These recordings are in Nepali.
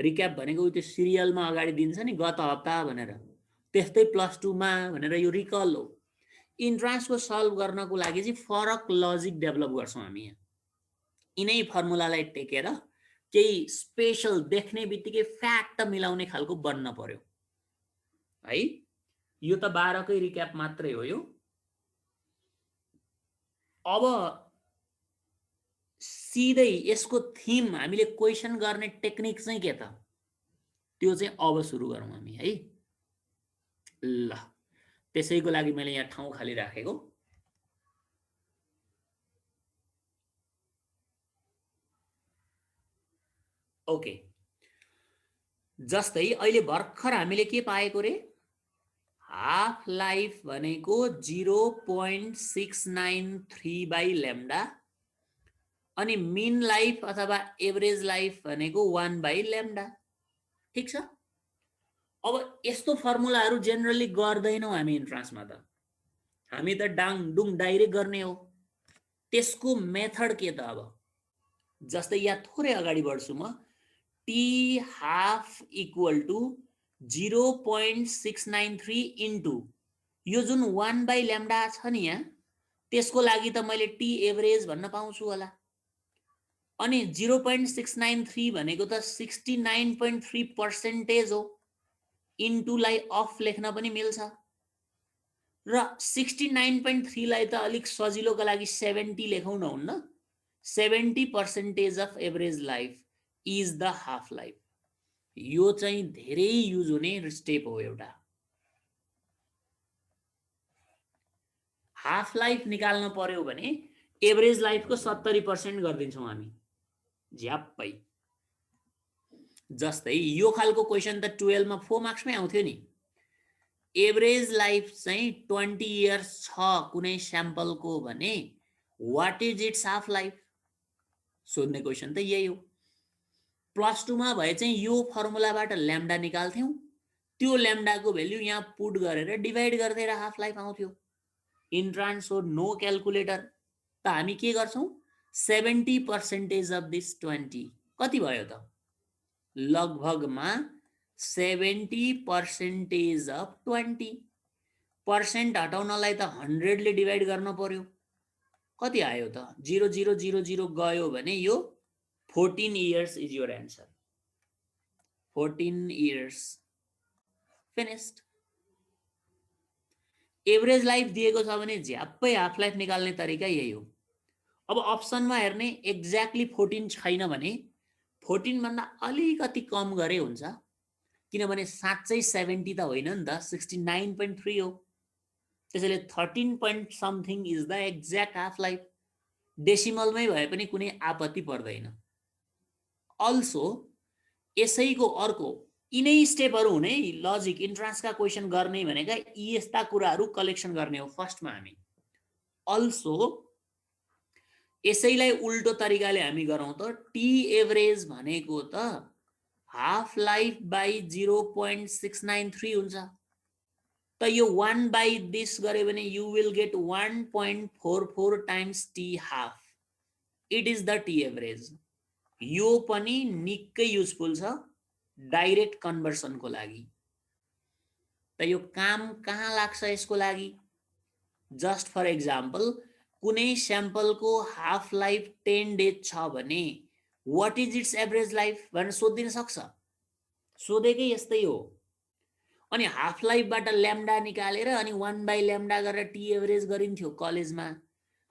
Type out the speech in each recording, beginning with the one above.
रिक्याप भनेको त्यो सिरियलमा अगाडि दिन्छ नि गत हप्ता भनेर, त्यस्तै +2 मा भनेर यो रिकल हो। इन्ट्रान्सको सल्भ गर्नको लागि चाहिँ फरक लजिक डेभलप गर्छौँ हामी यहाँ। यिनै फर्मुलालाई टेकेर केही स्पेशल देख्ने बित्तिकै फ्याक्ट मिलाउने खालको बन्न पर्यो है। यो त 12 कै रिक्याप मात्रै हो यो। अब सिधै यसको थिम हामीले क्वेसन गर्ने टेक्निक चाहिँ के त, त्यो चाहिँ अब सुरु गरौँ हामी है। ल त्यसैको लागि मैले यहाँ ठाउँ खाली राखेको। ओके, जस्तै अहिले भर्खर हामीले के पाएको रे, हाफ लाइफ भनेको 0.693/λ अनि मिन लाइफ अथवा एभरेज लाइफ भनेको 1/λ। ठीक छ। अब यस्तो फर्मुलाहरू जेनरली गर्दैनौँ हामी इन्ट्रान्समा त, हामी त डाङडुङ डाइरेक्ट गर्ने हो। त्यसको मेथड के त, अब जस्तै यहाँ थोरै अगाडि बढ्छु म, t half equal to 0.693 into यो जुन 1/λ छ नि यहाँ, त्यसको लागि त मैले टी एभरेज भन्न पाउँछु होला। अनि 0.693 भनेको त 69.3% हो। इन्टुलाई अफ लेख्न पनि मिल्छ र 69.3 लाई त अलिक सजिलोको लागि 70 लेखौँ न, हुन्न? 70% of average life is the half life. यो चाहिँ धेरै युज हुने स्टेप हो एउटा। हाफ लाइफ निकाल्न पर्यो भने एभरेज लाइफको 70% गरिदिन्छौँ हामी झ्याप्पै। जस्तै यो खालको क्वेसन त 12 मा 4 मार्क्समै आउँथ्यो नि। एभरेज लाइफ चाहिँ 20 इयर्स छ कुनै स्याम्पलको भने what is its half life सोध्ने क्वेसन त यही हो। +2 मा भए चाहिँ यो फर्मुलाबाट ल्याम्डा निकाल्थ्यौँ, त्यो ल्याम्डाको भ्याल्यु यहाँ पुट गरेर डिभाइड गर्दै हाफ लाइफ आउँथ्यो। इन्ट्रान्स हो नो क्यालकुलेटर, त हामी के गर्छौँ, 70% अफ दिस 20 कति भयो त, लगभगमा 70% अफ 20%। हटाउनलाई त 100 ले डिभाइड गर्न पर्यो, कति आयो त, 0000 गयो भने यो 14 years is your answer. 14 years finished. Average life दिएको छ भने झ्याप्पै हाफ लाइफ निकाल्ने तरिका यही हो। अब अप्सनमा हेर्ने एक्ज्याक्टली 14 छैन भने 14 भन्दा अलिकति कम गरे हुन्छ, किनभने साँच्चै 70 त होइन नि त, 69.3 हो। त्यसैले 13 point something is the exact half life. डेसिमलमै भए पनि कुनै आपत्ति पर्दैन। अल्सो यसैको अर्को यिनै स्टेपहरू हुने लजिक इन्ट्रान्सका क्वेसन गर्ने भनेका यस्ता कुराहरू कलेक्सन गर्ने हो फर्स्टमा हामी। अल्सो यसैलाई उल्टो तरिकाले हामी गरौँ त टी एभरेज भनेको त हाफ लाइफ बाई 0.693 हुन्छ। त यो 1 बाई दिस गरे भने you will get 1.44 times t half. It is the t average. यो पनि निकै युजफुल छ डाइरेक्ट कन्भर्सनको लागि। त यो काम कहाँ लाग्छ यसको लागि, जस्ट फर एक्जाम्पल कुनै स्याम्पलको हाफ लाइफ 10 डेज छ भने what is its average life भनेर सोधिदिन सक्छ, सोधेकै यस्तै हो। अनि हाफ लाइफबाट ल्याम्डा निकालेर अनि 1/λ गरेर टी एभरेज गरिन्थ्यो कलेजमा।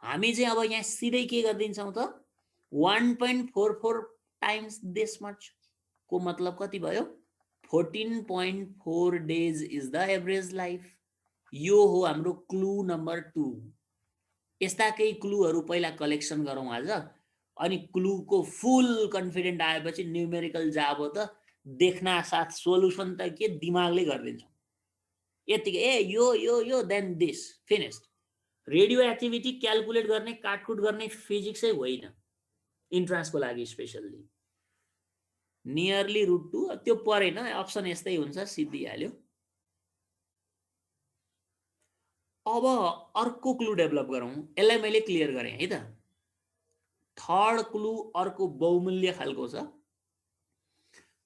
हामी चाहिँ अब यहाँ सिधै के गरिदिन्छौँ त 1.44 टाइम्स दिस मच को मतलब कति भयो, 14.4 days is the average life. यो हो हाम्रो क्लु नम्बर 2। यस्ता केही क्लुहरू पहिला कलेक्सन गरौँ आज, अनि क्लुको फुल कन्फिडेन्ट आएपछि न्युमेरिकल जाबो त देख्न साथ सोलुसन त के दिमागले गरिदिन्छौँ यतिकै, ए यो यो यो then this finished. Radioactivity calculate गर्ने काटकुट गर्ने फिजिक्सै होइन इन्ट्रान्सको लागि स्पेसल्ली। नियरली √2 त्यो परेन, अप्सन यस्तै हुन्छ, सिद्धिहाल्यो। अब अर्को क्लु डेभलप गरौँ, यसलाई मैले क्लियर गरेँ है त। थर्ड क्लु अर्को बहुमूल्य खालको छ।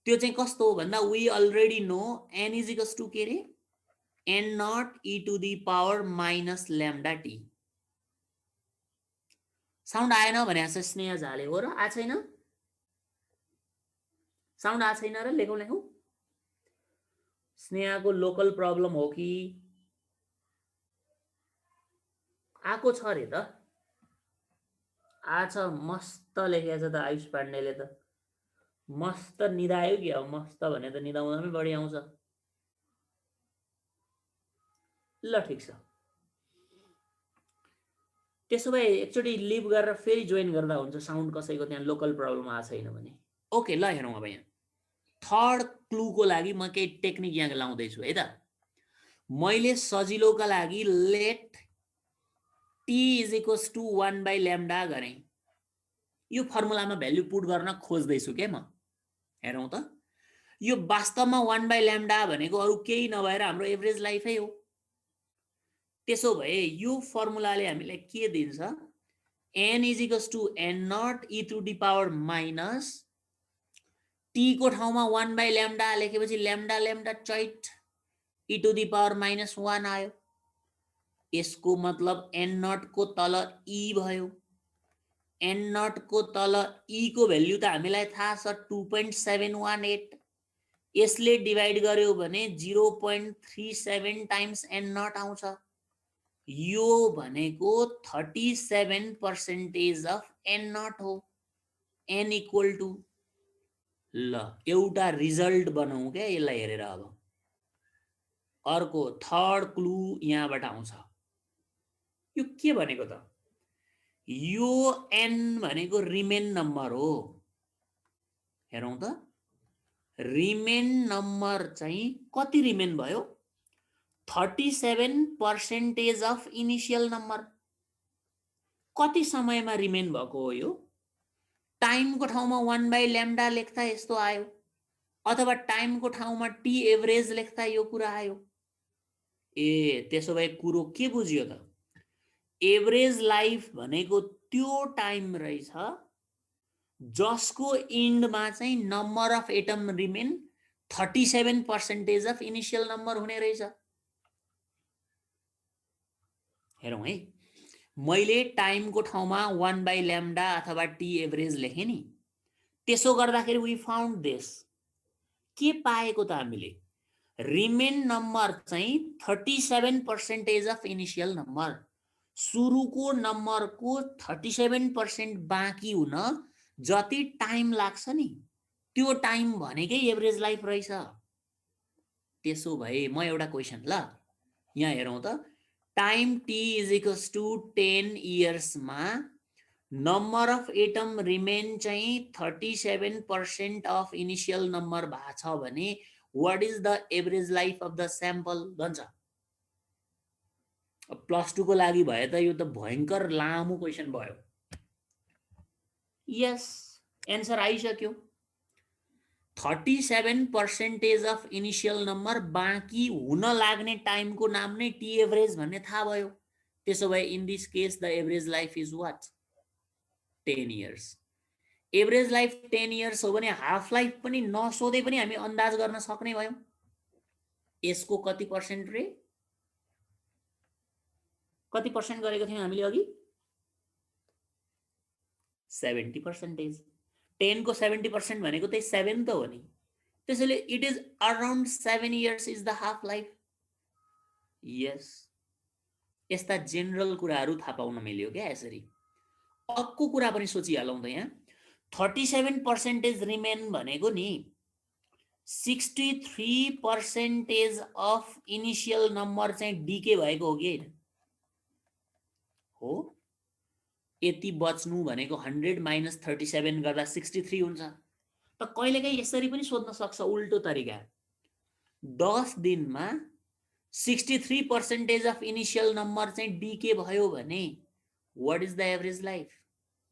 त्यो चाहिँ कस्तो हो भन्दा we already know n is equals to के रे n naught e to the power minus lambda t. Sound आएन भने चाहिँ स्नेह झाले हो र आ छैन साउन्ड आ छैन र लेखौँ लेखौँ स्नेहको लोकल प्रब्लम हो कि आको छ रे त छ मस्त लेखेको छ त आयुष पाण्डेले त मस्त निदायो कि अब मस्त भने त निदाउँदामै बढी आउँछ ल ठिक छ त्यसो भए एकचोटि लिभ गरेर फेरि जोइन गर्दा हुन्छ साउन्ड कसैको त्यहाँ लोकल प्रब्लम आ छैन भने ओके ल हेरौँ अब यहाँ थर्ड क्लुको लागि म केही टेक्निक यहाँ लाउँदैछु है त मैले सजिलोका लागि let t is equals to 1 by lambda गरेँ यो फर्मुलामा भ्याल्यु पुट गर्न खोज्दैछु के म हेरौँ त यो वास्तवमा 1 बाई ल्याम्डा भनेको अरू केही नभएर हाम्रो एभरेज लाइफै हो त्यसो भए यो फर्मुलाले हामीलाई के दिन्छ n is equals to n naught e to the power minus t को ठाउँमा 1 बाई ल्याम्डा लेखेपछि ल्याम्डा ल्याम्डा चैट e to the power minus 1 आयो यसको मतलब n नट को तल e भयो n नट को तल e को भ्याल्यु त हामीलाई थाहा छ 2.718 यसले डिभाइड गर्यो भने 0.37 टाइम्स n नट आउँछ यो भनेको 37% अफ n नट हो n इक्वल टु ल एउटा रिजल्ट बनाऊ क्या यसलाई हेरेर अब अर्को थर्ड क्लु यहाँबाट आउँछ यो के भनेको त यो n भनेको रिमेन नम्बर हो हेरौँ त रिमेन नम्बर चाहिँ कति रिमेन भयो 37% अफ इनिशियल नम्बर कति समयमा रिमेन भएको हो यो टाइमको ठाउँमा 1 बाई ल्याम्डा लेख्दा यस्तो आयो अथवा टाइमको ठाउँमा टी एभरेज लेख्दा यो कुरा आयो ए त्यसो भए कुरो के बुझियो त एभरेज लाइफ भनेको त्यो टाइम रहेछ जसको इन्डमा चाहिँ number of atom remain 37% of initial number हुने रहेछ हेरौँ है मैले टाइमको ठाउँमा 1 बाई ल्याम्डा अथवा टी एभरेज लेखेँ नि त्यसो गर्दाखेरि वी फाउन्ड दिस के पाएको त हामीले रिमेन नम्बर चाहिँ 37% अफ इनिशियल नम्बर सुरुको नम्बरको 37% बाँकी हुन जति टाइम लाग्छ नि त्यो टाइम भनेकै एभरेज लाइफ रहेछ त्यसो भए म एउटा क्वेसन ल यहाँ हेरौँ त time t is equals to 10 इयर्समा नम्बर अफ एटम रिमेन चाहिँ 37% अफ इनिशियल नम्बर भएको छ भने what is the average life of the sample भन्छ प्लस 2 को लागि भए त यो त भयंकर लामो क्वेसन भयो यस एन्सर आइसक्यो 37% अफ इनिशियल नम्बर बाँकी हुन लाग्ने टाइमको नाम नै टी एभरेज भन्ने थाहा भयो त्यसो भए in this case the average life is what 10 years average life 10 years हो भने हाफ लाइफ पनि नसोधे पनि हामी अन्दाज गर्न सक्ने भयौं यसको कति पर्सेन्ट रे कति पर्सेन्ट गरेको थियौं हामीले अघि 70% 10 को 70% भनेको त्यही 7 त हो नि त्यसैले it is around 7 years is the half life यस यस्ता जेनरल कुराहरू थाहा पाउन मिल्यो क्या यसरी अर्को कुरा पनि सोचिहालौँ त यहाँ 37% रिमेन भनेको नि 63% अफ इनिशियल नम्बर चाहिँ डिके भएको हो कि हो यति बच्नु भनेको 100 माइनस 37 गर्दा 63 हुन्छ त कहिलेकाहीँ यसरी पनि सोध्न सक्छ उल्टो तरिका 10 दिनमा 63% अफ इनिशियल नम्बर चाहिँ डिके भयो भने what is the average life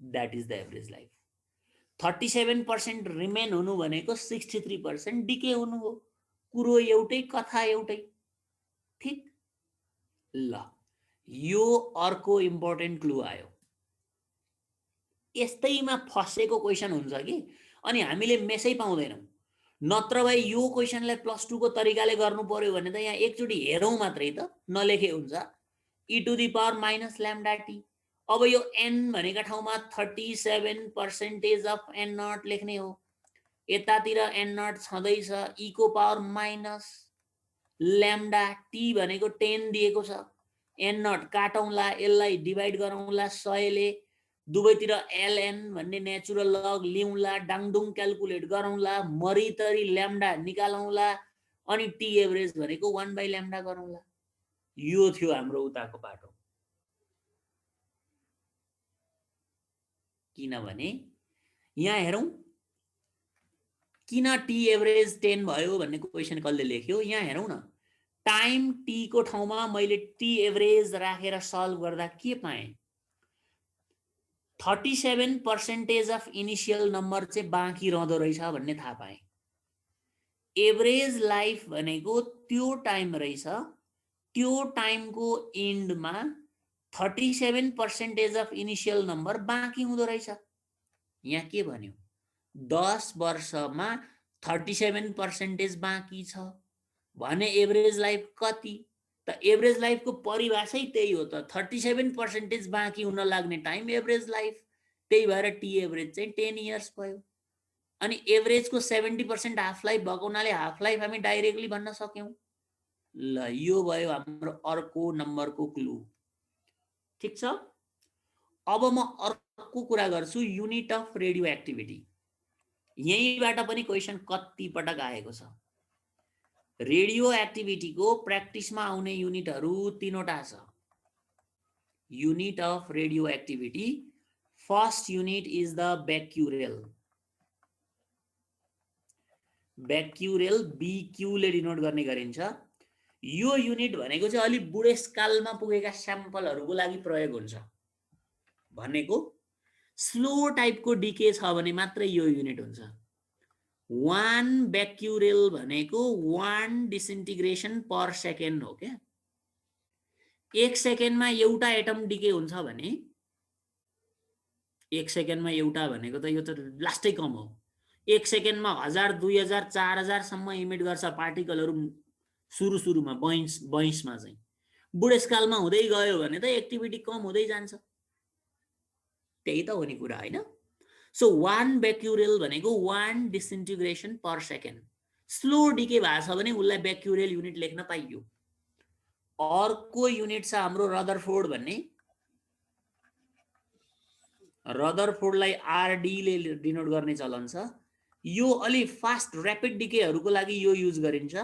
that is the average life 37% remain हुनु भनेको 63% डिके हुनु हो कुरो एउटै कथा एउटै ठीक ल यो अर्को इम्पोर्टेन्ट क्लु आयो यस्तैमा फसेको क्वेसन हुन्छ कि अनि हामीले मेसै पाउँदैनौं नत्र भए यो क्वेसनलाई +2 को तरिकाले गर्नु पर्यो भने त यहाँ एकचोटी हेरौँ मात्रै त नलेखे हुन्छ e to the power minus lambda t. अब यो n भनेका ठाउँमा 37% अफ n नट लेख्ने हो, यतातिर n नट छँदैछ e को पावर माइनस ल्याम्डा टी भनेको 10 दिएको छ, n नट काटौँला, यसलाई डिभाइड गरौँला 100 ले, दुवैतिर ln भन्ने नेचुरल लग लिउँला, डाङडुङ क्याल्कुलेट गरौँला, मरितरी ल्याम्डा निकालौँला, अनि टी एभरेज भनेको 1 बाइ ल्याम्डा गरौँला। यो थियो हाम्रो उताको बाटो। किनभने यहाँ हेरौँ किन टी एभरेज 10 भयो भन्ने क्वेसन कसले लेख्यो, यहाँ हेरौँ न। टाइम टी को ठाउँमा मैले टी एभरेज राखेर सल्भ गर्दा के पाएँ, 37% अफ इनिशियल नम्बर चाहिँ बाँकी रहँदो रहेछ भन्ने थाहा पाएँ। एभरेज लाइफ भनेको त्यो टाइम रहेछ, त्यो टाइमको एन्डमा 37% अफ इनिशियल नम्बर बाँकी हुँदो रहेछ। यहाँ के भन्यो, 10 वर्षमा 37% बाँकी छ भने एभरेज लाइफ कति, त एभरेज लाइफको परिभाषै त्यही हो त, 37% बाँकी हुन लाग्ने टाइम एभरेज लाइफ, त्यही भएर टी एभरेज चाहिँ 10 इयर्स भयो। अनि एभरेजको 70% हाफ लाइफ भएको हुनाले हाफ लाइफ हामी डाइरेक्टली भन्न सक्यौं। ल यो भयो हाम्रो अर्को नम्बरको क्लु। ठीक छ, अब म अर्को कुरा गर्छु, युनिट अफ रेडियो एक्टिभिटी। यहीबाट पनि क्वेसन कति पटक आएको छ। रेडियो एक्टिभिटीको प्र्याक्टिसमा आउने युनिटहरू 3वटा छ। Unit of radio activity, first unit is the becquerel. Becquerel BQ ले डिनोट गर्ने गरिन्छ। यो युनिट भनेको चाहिँ अलि बुढेसकालमा पुगेका स्याम्पलहरूको लागि प्रयोग हुन्छ। भनेको स्लो टाइपको डिके छ भने मात्रै यो युनिट हुन्छ। 1 बेक्युरेल भनेको 1 डिसइन्टिग्रेसन पर सेकेन्ड हो क्या। 1 सेकेन्डमा एउटा एटम डिके हुन्छ भने 1 सेकेन्डमा एउटा भनेको त यो त लास्टै कम हो। 1 सेकेन्डमा 1000, 2000, 4000 सम्म इमिट गर्छ पार्टिकलहरू सुरुमा बइन्समा चाहिँ। बुढेसकालमा हुँदै गयो भने त एक्टिभिटी कम हुँदै जान्छ। त्यही त हो नि कुरा हैन। सो 1 बेक्युरेल भनेको 1 disintegration per second. Slow decay भएको छ भने उसलाई बेक्युरेल युनिट लेख्न पाइयो। अर्को युनिट छ हाम्रो रदरफोर्ड भन्ने। रदरफोर्डलाई RD ले डिनोट गर्ने चलन छ। यो अलि फास्ट र्यापिड डिकेहरूको लागि यो युज गरिन्छ,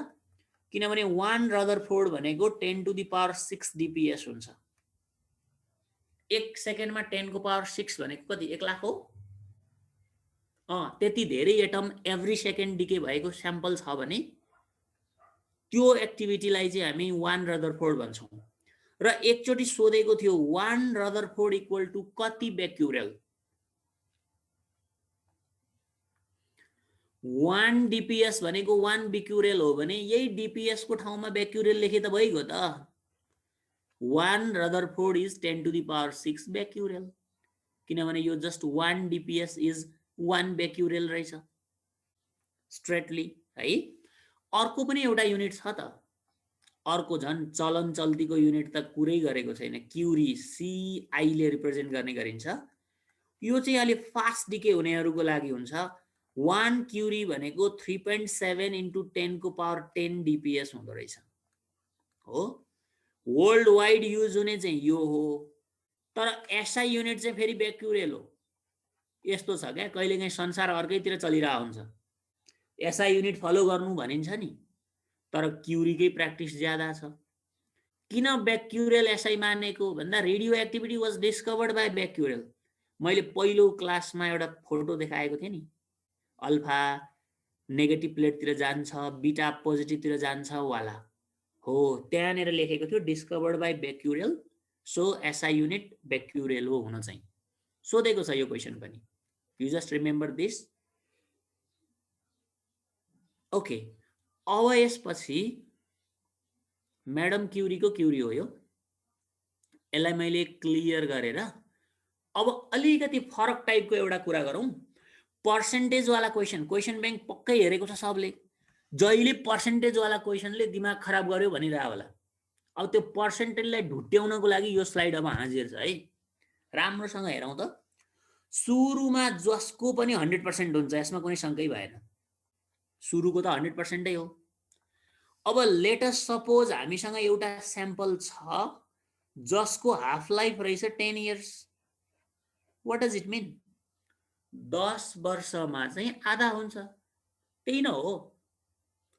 किनभने 1 रदरफोर्ड भनेको 10 टु दी पावर 6 DPS हुन्छ। 1 सेकेन्डमा 10 को पावर 6 भनेको कति, 1 लाख हो। त्यति धेरै एटम एभ्री सेकेन्ड डिके भएको स्याम्पल छ भने त्यो एक्टिभिटीलाई चाहिँ हामी 1 रदरफोर्ड भन्छौँ। र एकचोटि सोधेको थियो 1 रदरफोर्ड इक्वल टु कति बेक्युरेल। 1 DPS भनेको 1 बेक्युरेल हो भने यही DPS को ठाउँमा बेक्युरेल लेखे त भइगयो त। 1 rutherford is 10 to the power 6 becquerel, किनभने यो जस्ट 1 DPS इज 1 बेक्युरेल रहेछ स्ट्रेटली है। अर्को पनि एउटा युनिट छ त, अर्को झन् चलन चल्तीको युनिट त कुरै गरेको छैन, क्युरी CI ले रिप्रेजेन्ट गर्ने गरिन्छ। यो चाहिँ अलि फास्ट डिके हुनेहरूको लागि हुन्छ। 1 क्युरी भनेको 3.7 इन्टु 10 को पावर 10 DPS हुँदो रहेछ हो। वर्ल्ड वाइड युज हुने चाहिँ यो हो, तर SI युनिट चाहिँ फेरि बेक्युरेल हो। यस्तो छ क्या, कहिलेकाहीँ संसार अर्कैतिर चलिरहेको हुन्छ। SI युनिट फलो गर्नु भनिन्छ नि, तर क्युरीकै प्र्याक्टिस ज्यादा छ। किन बेक्युरेल SI मानेको भन्दा radio activity was discovered by becquerel. मैले पहिलो क्लासमा एउटा फोटो देखाएको थिएँ नि, अल्फा नेगेटिभ प्लेटतिर जान्छ, बीटा पोजिटिभतिर जान्छ वाला हो, त्यहाँनिर लेखेको थियो discovered by becquerel. So SI unit becquerel हो हुन चाहिँ। सोधेको छ यो क्वेसन पनि, you just remember this. Okay, अब यसपछि म्याडम क्युरीको क्युरी हो यो, यसलाई मैले क्लियर गरेर अब अलिकति फरक टाइपको एउटा कुरा गरौँ। पर्सेन्टेज वाला क्वेशन बैंक पक्कै हेरेको छ सबले। जहिले पर्सेन्टेज वाला क्वेसनले दिमाग खराब गर्यो भनिरह होला। अब त्यो पर्सेन्टेजलाई ढुट्याउनको लागि यो स्लाइड अब हाजिर छ है। राम्रोसँग हेरौँ त। सुरुमा जसको पनि 100% हुन्छ, यसमा कुनै शङ्कै भएन। सुरुको त 100% हो। अब लेटस सपोज हामीसँग एउटा स्याम्पल छ जसको हाफ लाइफ रहेछ 10 years. What does it mean? 10 वर्षमा चाहिँ आधा हुन्छ, त्यही न हो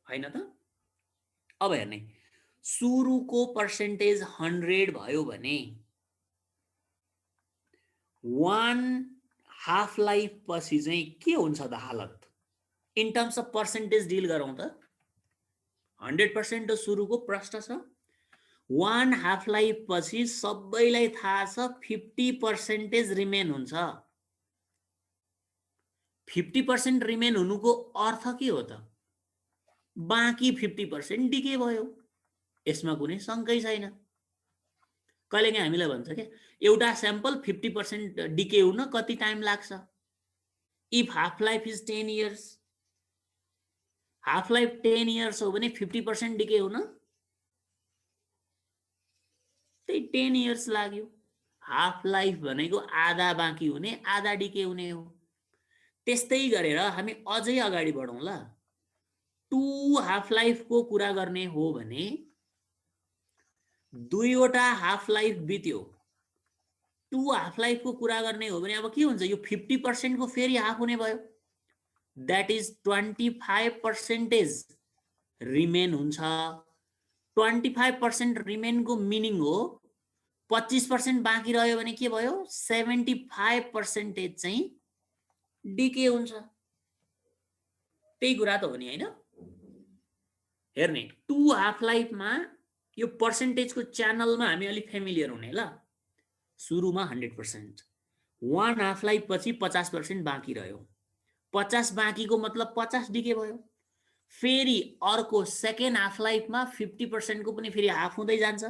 हैन त? अब हेर्ने, सुरुको पर्सेन्टेज 100 भयो भने 1 हाफ लाइफ पछि चाहिँ के हुन्छ त हालत? In terms of percentage deal गरौँ त। 100% सुरुको प्रश्न छ। 1 हाफ लाइफ पछि सबैलाई थाहा छ 50% रिमेन हुन्छ। 50% रिमेन हुनुको अर्थ के हो त? बाँकी 50% डिके भयो, यसमा कुनै शङ्कै छैन। कहिलेकाहीँ हामीलाई भन्छ क्या, एउटा स्याम्पल 50% डिके हुन कति टाइम लाग्छ? If half life is 10 years, half life 10 years हो भने 50% डिके हुन त्यही 10 इयर्स लाग्यो। हाफ लाइफ भनेको आधा बाँकी हुने, आधा डिके हुने हो। त्यस्तै गरेर हामी अझै अगाडि बढौँ ल। 2 हाफ लाइफको कुरा गर्ने हो भने 2वटा हाफ लाइफ बित्यो। 2 हाफ लाइफको कुरा गर्ने हो भने अब के हुन्छ? यो 50% को फेरि हाफ हुने भयो। द्याट इज 25% रिमेन हुन्छ। 25% रिमेनको मिनिङ हो 25% बाँकी रह्यो भने के भयो? 75% चाहिँ डिके हुन्छ। त्यही कुरा त हो नि हैन? हेर्ने, 2 हाफ लाइफमा यो पर्सेन्टेजको च्यानलमा हामी अलि फेमिलियर हुने ल। सुरुमा 100%, 1 हाफ लाइफ पछि 50% बाँकी रह्यो। 50 बाँकीको मतलब 50 डिके भयो। फेरि अर्को सेकेन्ड हाफ लाइफमा 50% को पनि फेरि हाफ हुँदै जान्छ,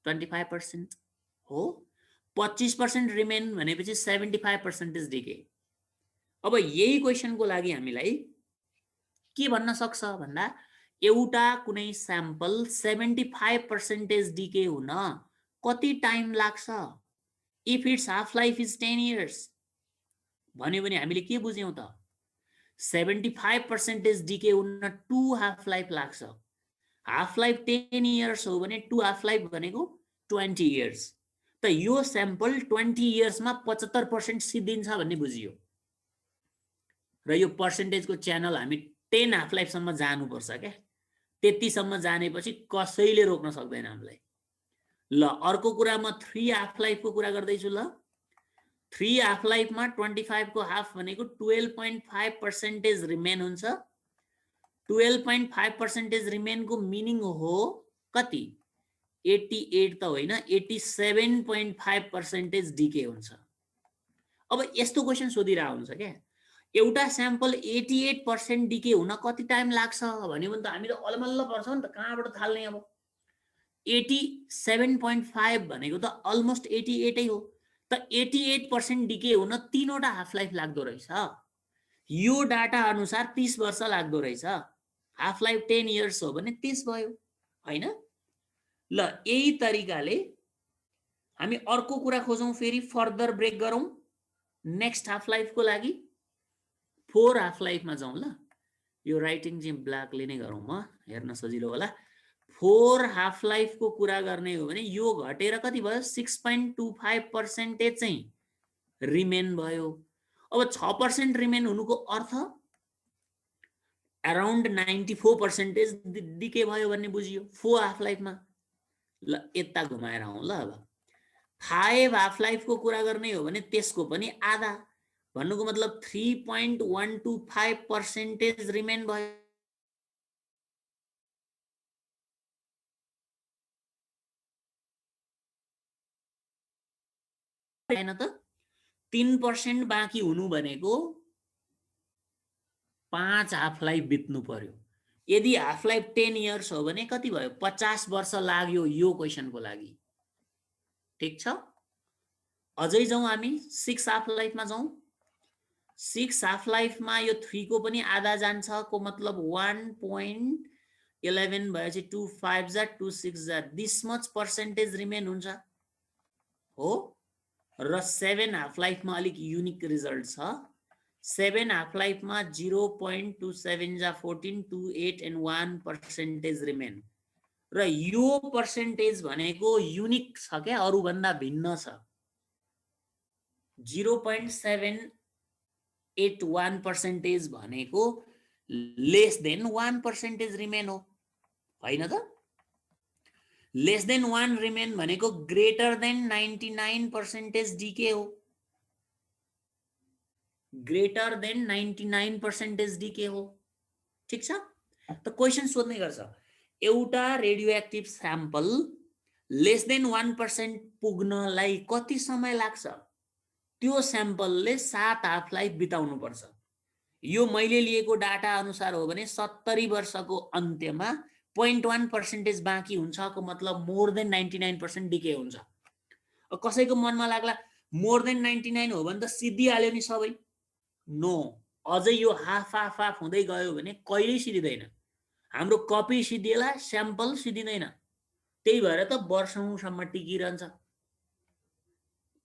25% हो। 25% रिमेन भनेपछि 75% डिके। अब यही क्वेसनको लागि हामीलाई के भन्न सक्छ भन्दा, एउटा कुनै स्याम्पल 75% डिके हुन कति टाइम लाग्छ? If it's half life is 10 years भन्यो भने हामीले के बुझ्यौं त? 75% डिके हुन 2 हाफ लाइफ लाग्छ। हाफ लाइफ 10 इयर्स हो भने 2 हाफ लाइफ भनेको 20 इयर्स। त यो स्याम्पल 20 इयर्समा 75% सिद्धिन्छ भन्ने बुझियो। र यो पर्सेन्टेजको च्यानल हामी 10 हाफ लाइफसम्म जानुपर्छ क्या। त्यतिसम्म जानेपछि कसैले रोक्न सक्दैन हामीलाई। ल अर्को कुरा, म 3 हाफ लाइफको कुरा गर्दैछु ल। 3 हाफ लाइफमा 25 को हाफ भनेको 12.5% रिमेन हुन्छ। 12.5% रिमेनको मिनिङ हो कति? 88 त होइन, 87.5% डिके हुन्छ। अब यस्तो क्वेसन सोधिरहेको हुन्छ क्या, एउटा स्याम्पल 88% डिके हुन कति टाइम लाग्छ भन्यो भने त हामी त अलमल्ल पर्छौँ नि त, कहाँबाट थाल्ने? अब 87.5 भनेको त अलमोस्ट 88 हो। त 88% डिके हुन 3वटा हाफ लाइफ लाग्दो रहेछ। यो डाटा अनुसार 30 वर्ष लाग्दो रहेछ। हाफ लाइफ 10 इयर्स हो भने 30 भयो हैन? ल यही तरिकाले हामी अर्को कुरा खोजौं, फेरि फर्दर ब्रेक गरौँ नेक्स्ट हाफ लाइफको लागि। 4 हाफ लाइफमा जाउँ ल। यो राइटिङ चाहिँ ब्ल्याकले नै गरौँ, म हेर्न सजिलो होला। 4 हाफ लाइफको कुरा गर्ने हो भने यो घटेर कति भयो? 6.25% चाहिँ रिमेन भयो। अब 6% रिमेन हुनुको अर्थ अराउन्ड 94% डिके भयो भन्ने बुझियो 4 हाफ लाइफमा। ल यता घुमाएर आउँ ल। अब 5 हाफ लाइफको कुरा गर्ने हो भने त्यसको पनि आधा, भन्नुको मतलब 3.125% रिमेन भयो। हैन त? 3% बाँकी हुनु भनेको 5 हाफ लाइफ बित्नु पर्यो। यदि हाफ लाइफ 10 इयर्स हो भने कति भयो? 50 वर्ष लाग्यो यो क्वेसनको लागि। ठीक छ? अझै जाउँ हामी 6 हाफ लाइफमा जाउँ। 6 हाफ लाइफमा यो 3 को पनि आधा जान्छ को मतलब 1.11 भएपछि 2 5 जा 2 6 जा दिस मच पर्सेन्टेज रिमेन हुन्छ हो र 7 हाफ लाइफमा अलिक युनिक रिजल्ट छ 7 हाफ लाइफमा 0.27 जा 14 28 एन्ड 1% रिमेन र यो पर्सेन्टेज भनेको युनिक छ क्या अरु भन्दा भिन्न छ 0.781% भनेको लेस देन 1% रिमेन हो हैन त लेस देन 1 रिमेन भनेको ग्रेटर देन 99% डिके हो ग्रेटर देन 99% डिके हो ठीक छ त क्वेशन सोध्ने गर्छ एउटा रेडियोएक्टिभ स्याम्पल लेस देन 1% पुग्नलाई कति समय लाग्छ त्यो स्याम्पलले 7 हाफ लाइफ बिताउनु पर्छ यो मैले लिएको डाटा अनुसार हो भने 70 वर्षको अन्त्यमा 0.1% बाँकी हुन्छ को मतलब मोर देन 99% डिके हुन्छ कसैको मनमा लाग्ला मोर देन 99 हो भने त सिद्धिहाल्यो नि सबै नो अझै यो हाफ हाफ हाफ हुँदै गयो भने कहिल्यै सिद्धिदैन हाम्रो कपी सिद्धिएला स्याम्पल सिद्धिदैन त्यही भएर त वर्षौंसम्म टिकिरहन्छ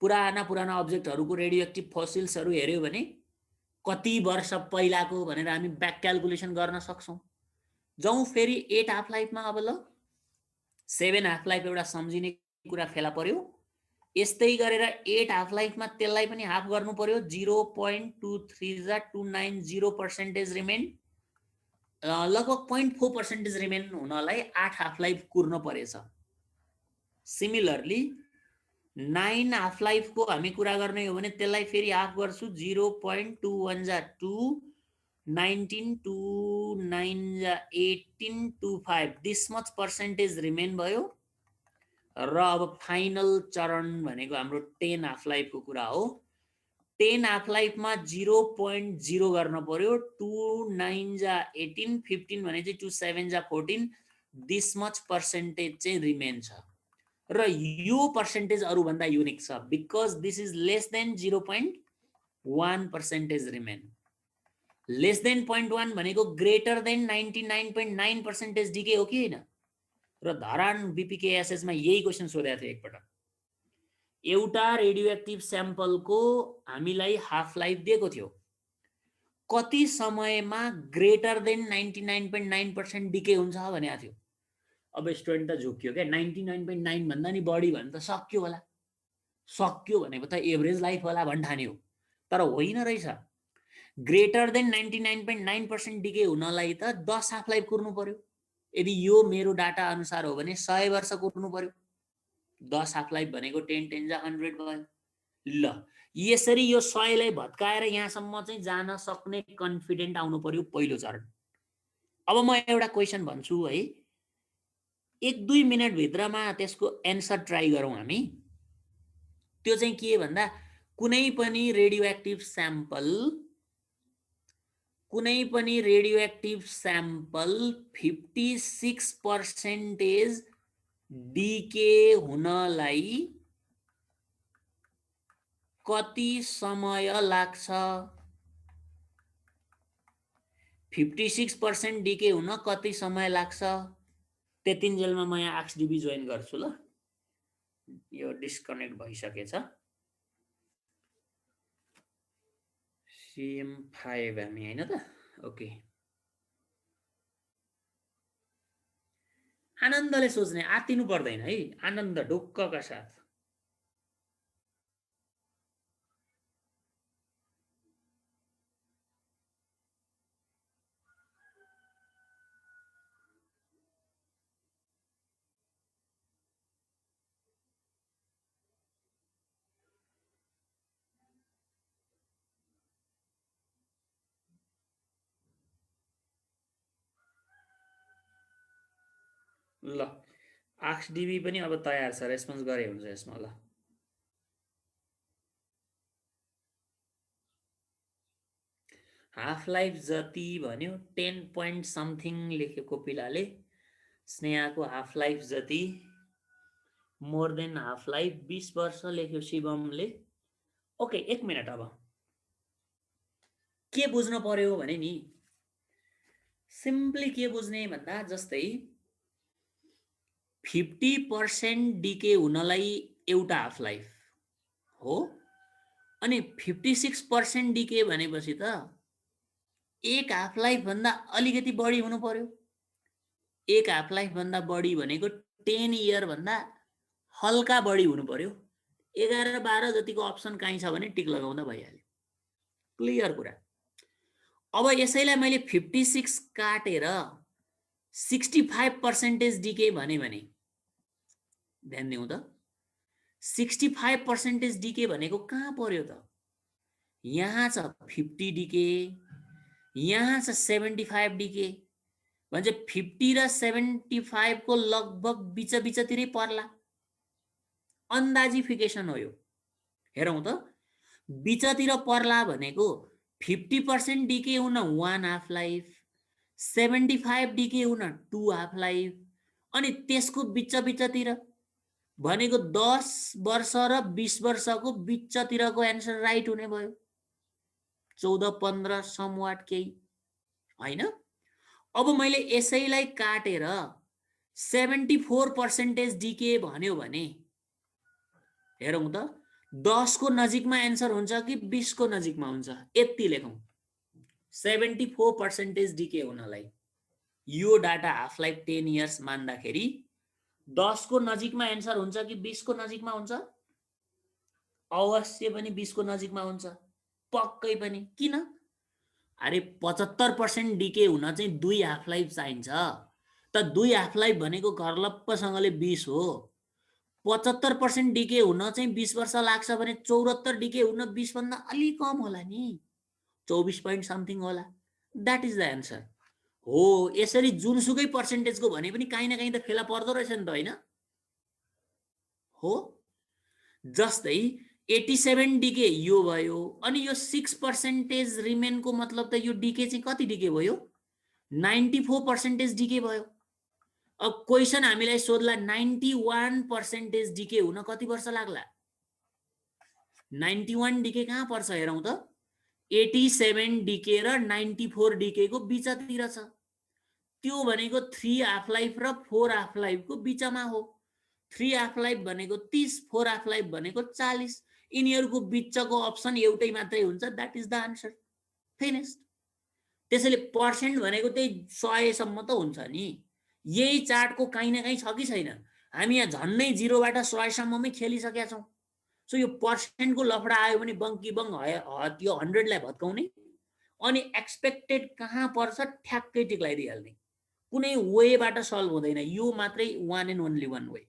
पुराना पुराना अब्जेक्टहरुको रेडियोएक्टिभ फसिल्सहरु हेर्यो भने कति वर्ष पहिलाको भनेर हामी ब्याक क्याल्कुलेसन गर्न सक्छौं जाउँ फेरि 8 हाफ लाइफमा अब ल 7 हाफ लाइफ एउटा सम्झिने कुरा फेला पर्यो यस्तै गरेर 8 हाफ लाइफमा त्यसलाई पनि हाफ गर्नु पर्यो 0.23 जा 290% रिमेन लगभग 0.4% रिमेन हुनलाई 8 हाफ लाइफ कुर्न परेछ सिमिलरली 9 हाफ लाइफ को हामी कुरा गर्ने हो भने त्यसलाई फेरि हाफ गर्छु 0.21 जा 2 19 to 9 जा 18 to 5 this much percentage remain भयो र अब फाइनल चरण भनेको हाम्रो 10 हाफ लाइफ को कुरा हो 10 हाफ लाइफमा 0.0 गर्न पर्यो 2 9 जा 18 15 भने चाहिँ 2 7 जा 14 दिस मच पर्सेन्टेज चाहिँ रिमेन छ र यो पर्सेन्टेज अरु भन्दा युनिक छ because this is less than 0.1% remain less than 0.1 भनेको ग्रेटर देन 99.9% डिके हो कि हैन र धरान बीपीकेएसएस मा यही क्वेशन सोधेको थियो एकपटक एउटा रेडियोएक्टिभ स्याम्पलको हामीलाई हाफ लाइफ दिएको थियो कति समयमा ग्रेटर देन 99.9% डिके हुन्छ भनेको थियो अब स्टुडेन्ट त झुक्यो क्या 99.9 भन्दा नि बढी भने त सक्यो होला सक्यो भनेको त एभरेज लाइफ होला भन्ठान्यो तर होइन रहेछ ग्रेटर देन 99.9% डिके हुनलाई त 10 हाफ लाइफ कुर्नु पर्यो यदि यो मेरो डाटा अनुसार हो भने 100 वर्ष कुर्नु पर्यो 10 हाफ लाइफ भनेको 10 10 जा 100 भयो ल यसरी यो 100 लाई भत्काएर यहाँसम्म चाहिँ जान सक्ने कन्फिडेन्ट आउनु पर्यो पहिलो चरण अब म एउटा क्वेशन भन्छु है 1-2 मिनेट भित्रमा त्यसको एन्सर ट्राई गरौँ हामी त्यो चाहिँ के भन्दा कुनै पनि रेडियोएक्टिभ स्याम्पल 56% डिके हुनलाई कति समय लाग्छ 56% डिके हुन कति समय लाग्छ त्यतिन्जेलमा म यहाँ आक्सडीबी जोइन गर्छु ल यो डिस्कनेक्ट भइसकेछ CM5 हामी हैन त ओके आनन्दले सोच्ने आतिनु पर्दैन है आनन्द ढुक्कका साथ ल आक्सडीबी पनि अब तयार छ रेस्पोन्स गरे हुन्छ यसमा ल हाफ लाइफ जति भन्यो 10 point समथिङ लेख्यो कोपिलाले स्नेहाको हाफ लाइफ जति मोर देन हाफ लाइफ 20 वर्ष लेख्यो शिवमले ओके 1 मिनेट अब के बुझ्नु पर्यो भने नि सिम्पली के बुझ्ने भन्दा जस्तै 50% डिके हुनलाई एउटा हाफ लाइफ हो अनि 56% डिके भनेपछि त एक हाफ लाइफ भन्दा अलिकति बढी हुनु पर्यो। एक हाफ लाइफ भन्दा बढी भनेको 10 इयर भन्दा हल्का बढी हुनु पर्यो। 11 12 जतिको अप्सन कहीँ छ भने टिक लगाउँदा भइहाल्यो। क्लियर कुरा। अब यसैलाई मैले 56 काटेर 65% डिके भने ध्यान दिउँ त 65% डिके भनेको कहाँ पर्यो त? यहाँ छ 50 डिके, यहाँ छ 75 डिके भन्छ 50 र 75 को लगभग बिचतिरै पर्ला। अन्दाजिफिकेसन हो यो। हेरौँ त बिचतिर पर्ला भनेको 50% डिके हुन 1 हाफ लाइफ, 75 डिके हुन 2 हाफ लाइफ अनि त्यसको बिचतिर भनेको 10 वर्ष र 20 वर्षको बिचतिरको एन्सर राइट हुने भयो। 14 15 समवाट केही हैन। अब मैले यसैलाई काटेर 74% डिके भन्यो भने हेरौँ त 10 को नजिकमा एन्सर हुन्छ कि 20 को नजिकमा हुन्छ? यति लेखौँ 74% डिके हुनलाई यो डाटा हाफ लाइफ 10 इयर्स मान्दाखेरि 10 को नजिकमा एन्सर हुन्छ कि 20 को नजिकमा हुन्छ? अवश्य पनि 20 को नजिकमा हुन्छ। पक्कै पनि। किन? अरे 75% डिके हुन चाहिँ 2 हाफ लाइफ चाहिन्छ। त 2 हाफ लाइफ भनेको घरलप्पसँगले 20 हो। 75% डिके हुन चाहिँ 20 वर्ष लाग्छ भने 74 डिके हुन 20 भन्दा अलि कम होला नि। 24 point समथिङ होला। That is the answer. हो यसरी जुनसुकै पर्सेन्टेजको भने पनि काहीँ न काहीँ त फेला पर्दो रहेछ नि त हैन? हो जस्तै 87 डिके यो भयो अनि यो 6% रिमेनको मतलब त यो डिके चाहिँ कति डिके भयो? 94% डिके भयो। अब क्वेसन हामीलाई सोध्ला 91% डिके हुन कति वर्ष लाग्ला? 91 डिके कहाँ पर्छ हेरौँ त? 87 डिके र 94 डिके को बिचतिर छ। त्यो भनेको 3 हाफ लाइफ र 4 हाफ लाइफ को बिचमा हो। 3 हाफ लाइफ भनेको 30, 4 हाफ लाइफ भनेको 40। यिनीहरूको बिचको अप्सन एउटै मात्रै हुन्छ। That is the answer. Finished. त्यसैले पर्सेन्ट भनेको त्यही 100 सम्म त हुन्छ नि। यही चार्टको कहीँ न कहीँ छ कि छैन? हामी यहाँ झन्नै 0 बाट 100 सम्ममै खेलिसकेका छौँ। सो यो पर्सेन्टको लफडा आयो भने बङ्की बङ त्यो 100 लाई भत्काउने अनि एक्सपेक्टेड कहाँ पर्छ ठ्याक्कै टिक लगाइदिइहाल्ने। कुनै वेबाट सल्भ हुँदैन। यो मात्रै one and only one way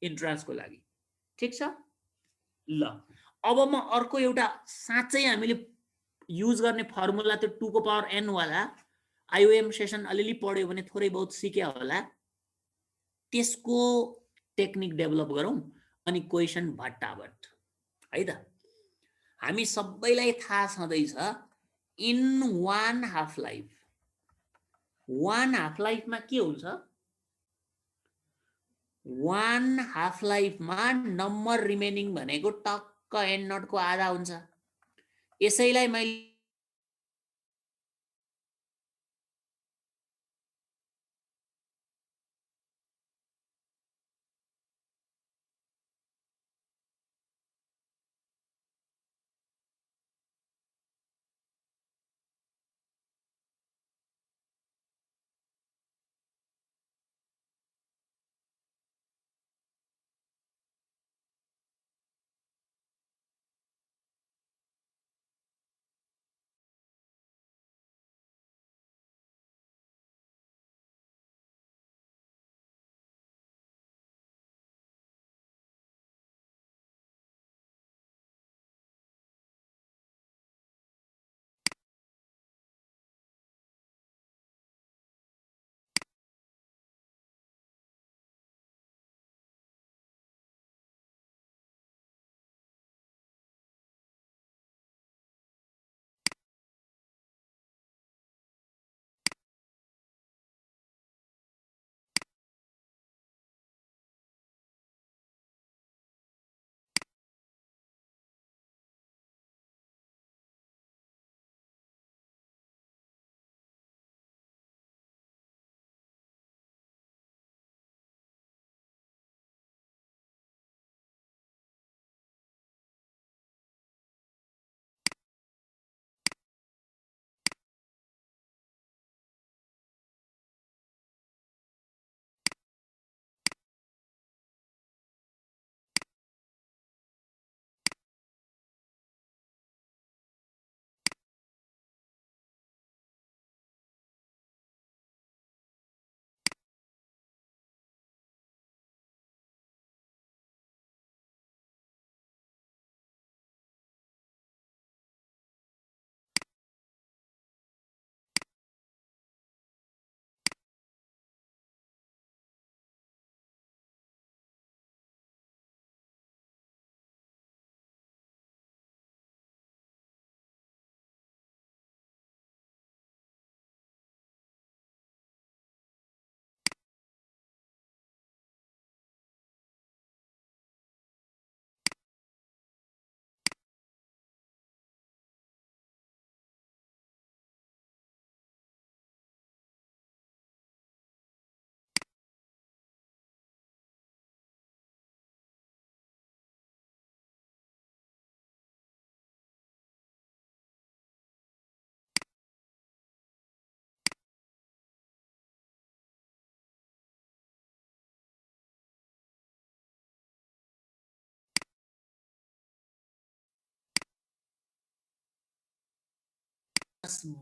इन्ट्रान्सको लागि। ठिक छ? ल अब म अर्को एउटा साँच्चै हामीले युज गर्ने फर्मुला त्यो 2 को पावर n वाला आइओएम सेसन अलिअलि पढ्यो भने थोरै बहुत सिक्या होला। त्यसको टेक्निक डेभलप गरौँ अनि क्वेसन भट्टाभट है त। हामी सबैलाई थाहा छँदैछ इन 1 हाफ लाइफ 1 हाफ लाइफमा के हुन्छ? 1 हाफ लाइफमा नम्बर रिमेनिङ भनेको टक्क n नट को आधा हुन्छ। यसैलाई मैले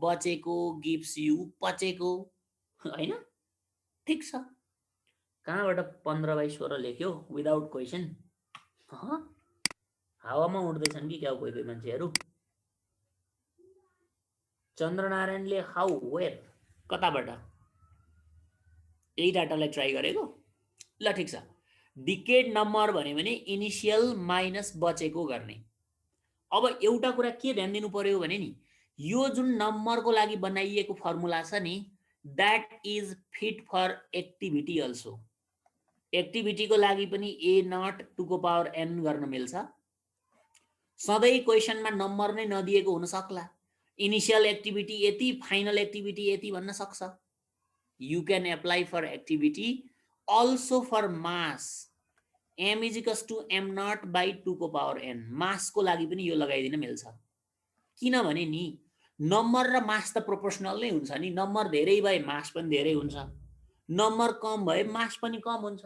बचेको गिभ्स यु पचेको हैन ठीक छ कहाँबाट 15/16 लेख्यो विदाउट क्वेशन हावामा उड्दैछन् कि क्या कोही कोही मान्छेहरू चन्द्रनारायणले हाउ वेयर कताबाट यही डाटालाई ट्राई गरेको ल ठीक छ डिकेड नम्बर भन्यो भने इनिशियल माइनस बचेको गर्ने अब एउटा कुरा के ध्यान दिनु पर्यो भने नि यो जुन नम्बरको लागि बनाइएको फर्मुला छ नि that is fit for activity also एक्टिभिटीको लागि पनि a नट 2 को पावर n गर्न मिल्छ सधैँ क्वेशनमा नम्बर नै नदिएको हुन सक्ला इनिशियल एक्टिभिटी यति फाइनल एक्टिभिटी यति भन्न सक्छ you can apply for activity also for mass m is equals to m naught by 2 को power n mass को लागि पनि यो लगाइदिन मिल्छ किनभने नि नम्बर र मास त प्रोपोर्सनल नै हुन्छ नि नम्बर धेरै भए मास पनि धेरै हुन्छ नम्बर कम भए मास पनि कम हुन्छ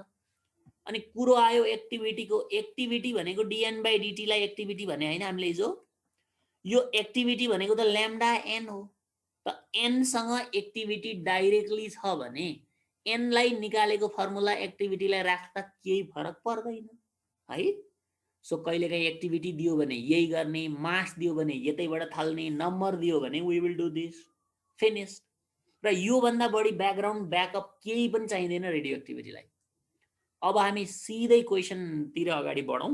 अनि कुरो आयो एक्टिभिटीको एक्टिभिटी भनेको dn by dt लाई एक्टिभिटी भने हैन हामीले हिजो यो एक्टिभिटी भनेको त ल्याम्डा n हो त n सँग एक्टिभिटी डाइरेक्टली छ भने n लाई निकालेको फर्मुला एक्टिभिटीलाई राख्दा केही फरक पर्दैन है सो कहिलेकाहीँ एक्टिभिटी दियो भने यही गर्ने मास दियो भने यतैबाट थाल्ने नम्बर दियो भने we will do this finished र यो भन्दा बढी ब्याकग्राउन्ड ब्याकअप केही पनि चाहिँदैन रेडियो एक्टिभिटीलाई अब हामी सिधै क्वेशनतिर अगाडि बढौं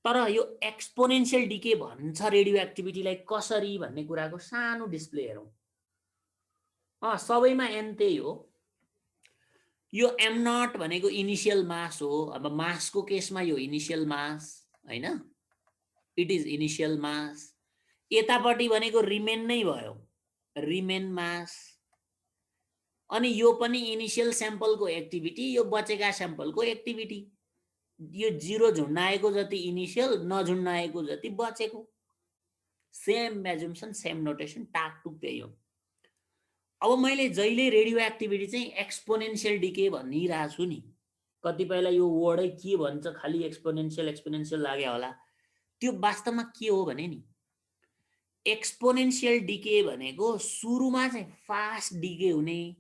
तर यो एक्सपोनेन्शियल डिके भन्छ रेडियो एक्टिभिटीलाई कसरी भन्ने कुराको सानो डिस्प्ले हेरौं सबैमा n त्यही हो यो m नट भनेको इनिशियल मास हो अब मासको केसमा यो इनिशियल मास हैन इट इज इनिशियल मास यतापट्टि भनेको रिमेन नै भयो रिमेन मास अनि यो पनि इनिशियल स्याम्पलको एक्टिभिटी यो बचेका स्याम्पलको एक्टिभिटी यो जिरो झुन्डाएको जति इनिशियल नझुन्डाएको जति बचेको सेम एजुम्सन सेम नोटेसन टाकटुक त्यही हो अब मैले जहिले रेडियो एक्टिभिटी चाहिँ एक्सपोनेन्शियल डिके भनिरहेको छु नि कतिपयलाई यो वर्डै के भन्छ खाली एक्सपोनेन्शियल लाग्यो होला त्यो वास्तवमा के हो भने नि एक्सपोनेन्शियल डिके भनेको सुरुमा चाहिँ फास्ट डिके हुने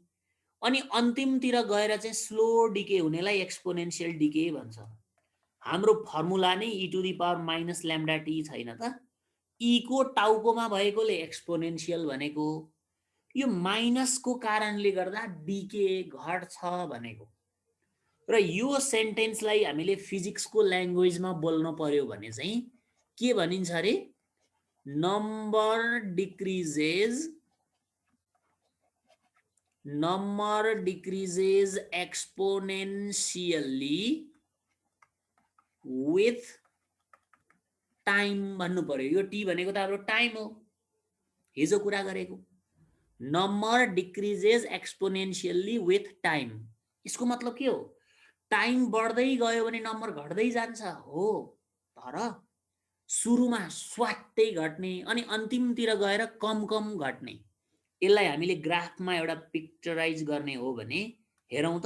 अनि अन्तिमतिर गएर चाहिँ स्लो डिके हुनेलाई एक्सपोनेन्शियल डिके भन्छ हाम्रो फर्मुला नै e to the power minus lambda t छैन त e को टाउकोमा भएकोले एक्सपोनेन्शियल भनेको यो माइनसको कारणले गर्दा डिके घट्छ भनेको र यो सेन्टेन्सलाई हामीले फिजिक्सको ल्याङ्ग्वेजमा बोल्न पर्यो भने चाहिँ के भनिन्छ अरे number decreases exponentially with time भन्नु पर्यो यो टी भनेको त हाम्रो टाइम हो हिजो कुरा गरेको number decreases exponentially with time यसको मतलब के हो टाइम बढ्दै गयो भने नम्बर घट्दै जान्छ हो तर सुरुमा स्वाट्टै घट्ने अनि अन्तिमतिर गएर कम कम घट्ने यसलाई हामीले ग्राफमा एउटा पिक्चराइज गर्ने हो भने हेरौं त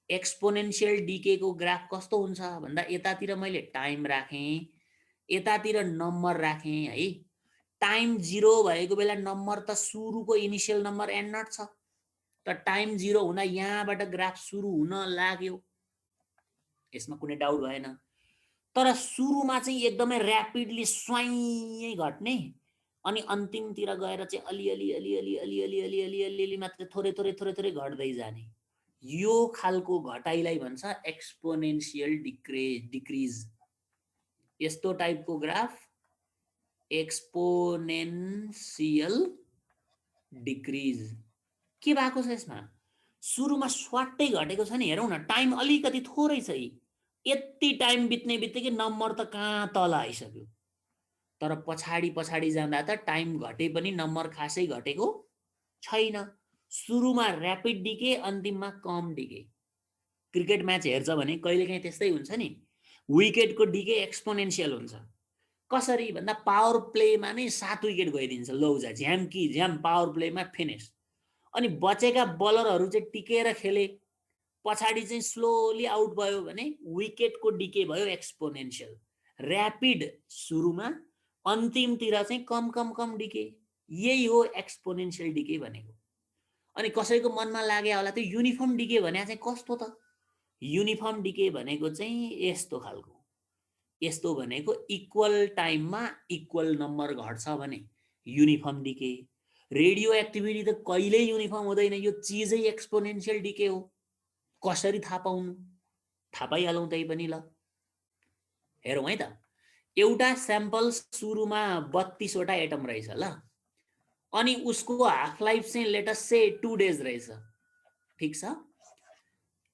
एक्सपोनेन्शियल डिके को ग्राफ कस्तो हुन्छ भन्दा यतातिर मैले टाइम राखेँ यतातिर नम्बर राखेँ है टाइम 0 भएको बेला नम्बर त सुरुको इनिशियल नम्बर n नट छ त टाइम 0 हुँदा यहाँबाट ग्राफ सुरु हुन लाग्यो यसमा कुनै डाउट भएन तर सुरुमा चाहिँ एकदमै र्यापिडली स्वाइँ घट्ने अनि अन्तिमतिर गएर चाहिँ अलि मात्र थोरै घट्दै जाने यो खालको घटाइलाई भन्छ एक्सपोनेन्शियल डिक्रिज यस्तो टाइपको ग्राफ एक्सपोनेन्शियल डिक्रिज के भएको छ यसमा सुरुमा स्वाट्टै घटेको छ नि हेरौं न टाइम अलिकति थोरै छ यति टाइम बित्ने बित्तिकै नम्बर त कहाँ तल आइसक्यो तर पछाडी जाँदा त टाइम घटे पनि नम्बर खासै घटेको छैन सुरुमा र्यापिड डिके अन्तिममा कम डिके क्रिकेट म्याच हेर्छ भने कहिलेकाहीँ त्यस्तै हुन्छ नि विकेटको डिके एक्सपोनेन्शियल हुन्छ कसरी भन्दा पावर प्लेमा नै 7 विकेट गइदिन्छ लौजा झ्याम पावर प्लेमा फिनिश अनि बचेका बलरहरू चाहिँ टिकेर खेले पछाडी चाहिँ स्लोली आउट भयो भने विकेटको डिके भयो एक्सपोनेन्शियल र्यापिड सुरुमा अन्तिमतिर चाहिँ कम डिके यही हो एक्सपोनेन्शियल डिके भनेको। अनि कसैको मनमा लाग्यो होला त्यो युनिफर्म डिके भने चाहिँ कस्तो त? युनिफर्म डिके भनेको चाहिँ यस्तो खालको, यस्तो भनेको इक्वल टाइममा इक्वल नम्बर घट्छ भने युनिफर्म डिके। रेडियो एक्टिभिटी त कहिल्यै युनिफर्म हुँदैन, यो चिजै एक्सपोनेन्शियल डिके हो। कसरी थाहा पाउनु? थाहा पाइहालौँ त्यही पनि। ल हेरौँ है त। एउटा स्याम्पल सुरुमा 32 वटा एटम रहेछ ल, अनि उसको हाफ लाइफ चाहिँ लेटस से 2 डेज रहेछ, ठिक छ।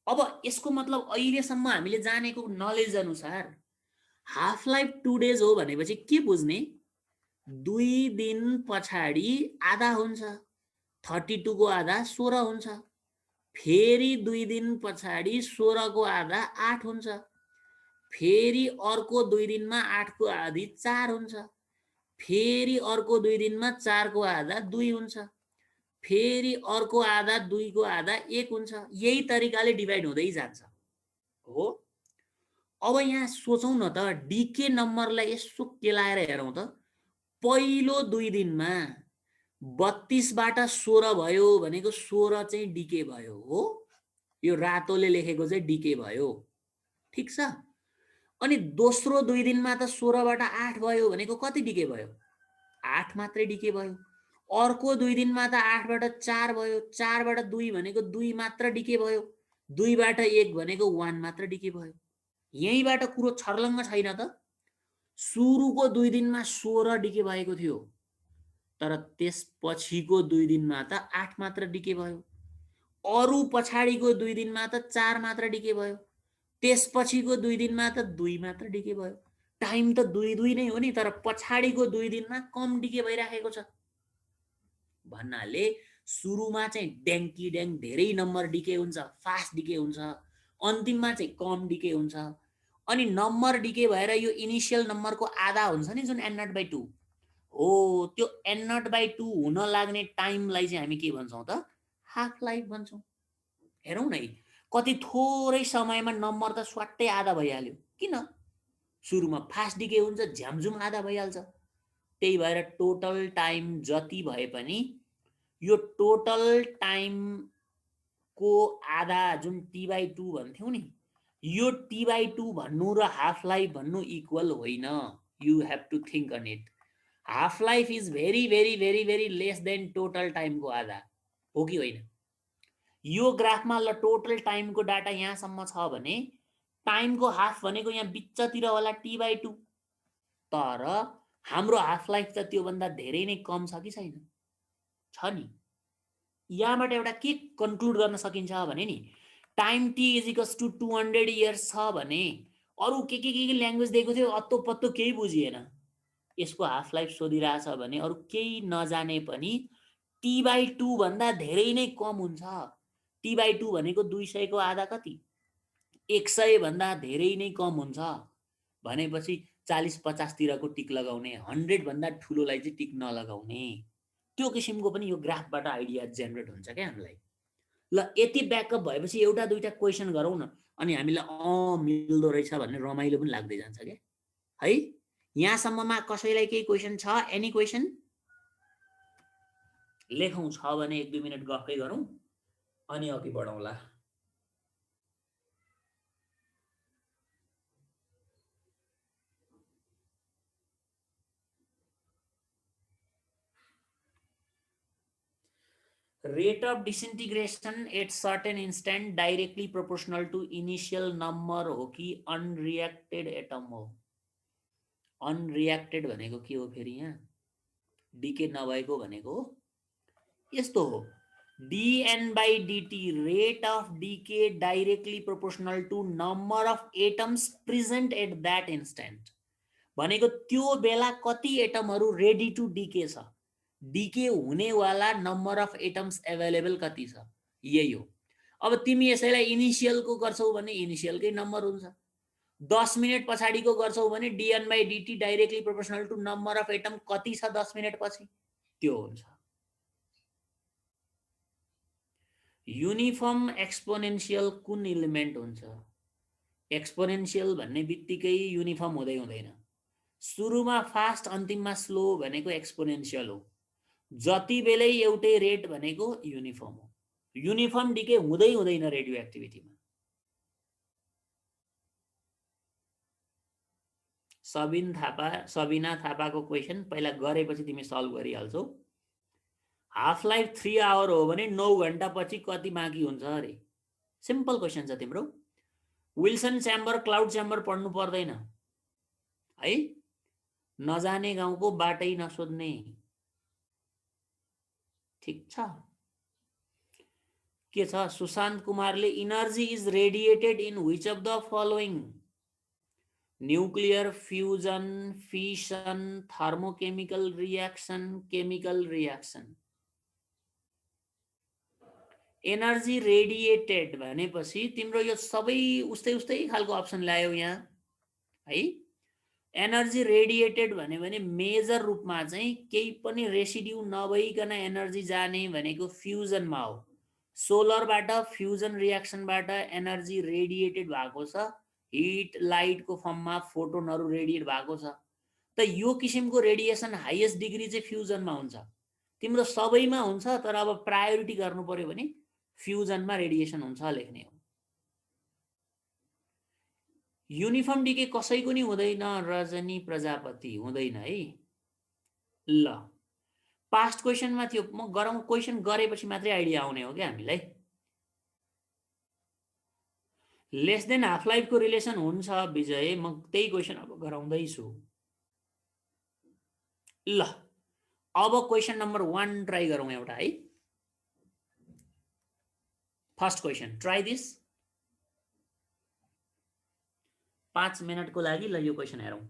अब यसको मतलब अहिलेसम्म हामीले जानेको नलेज अनुसार हाफ लाइफ 2 डेज हो भनेपछि के बुझ्ने? 2 दिन पछाडि आधा हुन्छ, 32 को आधा 16 हुन्छ, फेरि 2 दिन पछाडि 16 को आधा 8 हुन्छ, फेरि अर्को 2 दिनमा 8 को आधी 4 हुन्छ, फेरि अर्को 2 दिनमा 4 को आधा 2 हुन्छ, फेरि अर्को आधा 2 को आधा 1 हुन्छ। यही तरिकाले डिभाइड हुँदै जान्छ हो। अब यहाँ सोचौँ न त, डिके नम्बरलाई यसो केलाएर हेरौँ त। पहिलो 2 दिनमा 32 बाट 16 भयो भनेको 16 चाहिँ डिके भयो हो। यो रातोले लेखेको चाहिँ डिके भयो, ठिक छ। अनि दोस्रो 2 दिनमा त 16 बाट 8 भयो भनेको कति डिके भयो? 8 मात्रै डिके भयो। अर्को 2 दिनमा त 8 बाट 4 भयो, 4 बाट 2 भनेको 2 मात्र डिके भयो, 2 बाट 1 भनेको 1 मात्र डिके भयो। यहीँबाट कुरो छर्लङ्ग छैन त। सुरुको 2 दिनमा 16 डिके भएको थियो, तर त्यसपछिको 2 दिनमा त 8 मात्र डिके भयो। अरु पछाडिको 2 दिनमा त 4 मात्र डिके भयो, त्यसपछिको 2 दिनमा त 2 मात्र डिके भयो। टाइम त 2 नै हो नि, तर पछाडिको 2 दिनमा कम डिके भइराखेको छ भन्नाले सुरुमा चाहिँ ड्याङ्की ड्याङ धेरै नम्बर डिके हुन्छ, फास्ट डिके हुन्छ, अन्तिममा चाहिँ कम डिके हुन्छ। अनि नम्बर डिके भएर यो इनिसियल नम्बरको आधा हुन्छ नि, जुन n0/2 हो, त्यो n0/2 हुन लाग्ने टाइमलाई चाहिँ हामी के भन्छौँ त? हाफ लाइफ भन्छौँ। हेरौँ न, कति थोरै समयमा नम्बर त स्वाट्टै आधा भइहाल्यो। किन? सुरुमा फास्ट डिके हुन्छ, झ्यामझुम आधा भइहाल्छ। त्यही भएर टोटल टाइम जति भए पनि यो टोटल टाइमको आधा जुन t/2 भन्थ्यौँ नि, यो t/2 भन्नु र हाफ लाइफ भन्नु इक्वल होइन। You have to think on it. Half life is very very very very less than total टाइमको आधा हो कि होइन? यो ग्राफमा ल टोटल टाइमको डाटा यहाँसम्म छ भने टाइमको हाफ भनेको यहाँ बिचतिर होला t/2, तर हाम्रो हाफ लाइफ त त्योभन्दा धेरै नै कम छ कि छैन? छ नि। यहाँबाट एउटा के कन्क्लुड गर्न सकिन्छ भने नि, टाइम t = 200 इयर्स छ भने अरू के ल्याङ्ग्वेज दिएको थियो अत्तो पत्तो केही बुझिएन, यसको हाफ लाइफ सोधिरहेछ भने अरू केही नजाने पनि t/2 भन्दा धेरै नै कम हुन्छ। t/2 भनेको 200 को आधा कति? 100 भन्दा धेरै नै कम हुन्छ भनेपछि 40-50 तिरको टिक लगाउने, 100 भन्दा ठुलोलाई चाहिँ टिक नलगाउने। त्यो किसिमको पनि यो ग्राफबाट आइडिया जेनेरेट हुन्छ क्या हामीलाई। ल यति ब्याकअप भएपछि एउटा दुईटा क्वेसन गरौँ न, अनि हामीलाई मिल्दो रहेछ भन्ने रमाइलो पनि लाग्दै जान्छ क्या है। यहाँसम्ममा कसैलाई केही क्वेसन छ? Any question? लेखौँ, छ भने 1-2 मिनट गफै गरौँ अनि अघि बढौँला। Rate of disintegration at certain instant directly proportional to initial number हो कि unreacted atom हो? unreacted भनेको के हो फेरि? यहाँ डिके नभएको भनेको यस्तो हो, dN/dt rate of decay directly proportional to number of atoms present at that instant भनेको त्यो बेला कति एटमहरू रेडी टु डिके छ, डिके हुनेवाला नम्बर अफ एटम्स एभाइलेबल कति छ, यही हो। अब तिमी यसैलाई इनिसियलको गर्छौ भने इनिसियलकै नम्बर हुन्छ, 10 मिनट पछाडिको गर्छौ भने dN/dt directly proportional to number of atom कति छ 10 मिनट पछि, त्यो हुन्छ। युनिफर्म एक्सपोनेन्शियल कुन इलिमेन्ट हुन्छ? एक्सपोनेन्शियल भन्ने बित्तिकै युनिफर्म हुँदै हुँदैन। सुरुमा फास्ट अन्तिममा स्लो भनेको एक्सपोनेन्शियल हो। जति बेलै एउटै रेट भनेको युनिफर्म हो। युनिफर्म डिके हुँदै हुँदैन रेडियो एक्टिभिटीमा। सबिना थापाको क्वेसन पहिला गरेपछि तिमी सल्भ गरिहाल्छौ। हाफ लाइफ 3 आवर हो भने 9 घण्टा पछि कति बाँकी हुन्छ अरे? सिम्पल क्वेसन छ तिम्रो। विल्सन च्याम्बर क्लाउड च्याम्बर पढ्नु पर्दैन है। नजाने गाउँको बाटै नसोध्ने। ठीक छ। के छ? सुशान्त कुमारले energy is radiated in which of the following? Nuclear fusion, fission, thermochemical reaction, chemical reaction. Energy radiated भनेपछि तिम्रो यो सबै उस्तै उस्तै खालको अप्सन ल्यायो यहाँ है। एनर्जी रेडिएटेड भन्यो भने मेजर रूपमा चाहिँ केही पनि रेसिड्यू नभइकन एनर्जी जाने भनेको फ्युजनमा हो। सोलरबाट फ्युजन रिएक्सनबाट एनर्जी रेडिएटेड भएको छ, हिट लाइटको फर्ममा फोटोनहरू रेडिएट भएको छ। त यो किसिमको रेडिएसन हाइएस्ट डिग्री चाहिँ फ्युजनमा हुन्छ। तिम्रो सबैमा हुन्छ, तर अब प्रायोरिटी गर्नु पर्यो भने फ्युजनमा रेडिएसन हुन्छ लेख्ने हो। युनिफर्म डिके कसैको नि हुँदैन, रजनी प्रजापति हुँदैन है। ल पास्ट क्वेसनमा थियो, म गरौँ क्वेसन गरेपछि मात्रै आइडिया आउने हो क्या हामीलाई। लेस देन हाफ लाइफको रिलेसन हुन्छ विजय, म त्यही क्वेसन अब गराउँदैछु। ल अब क्वेसन नम्बर 1 ट्राई गरौँ एउटा है। First question try this. 5 मिनटको लागि ल यो क्वेसन हेरौँ।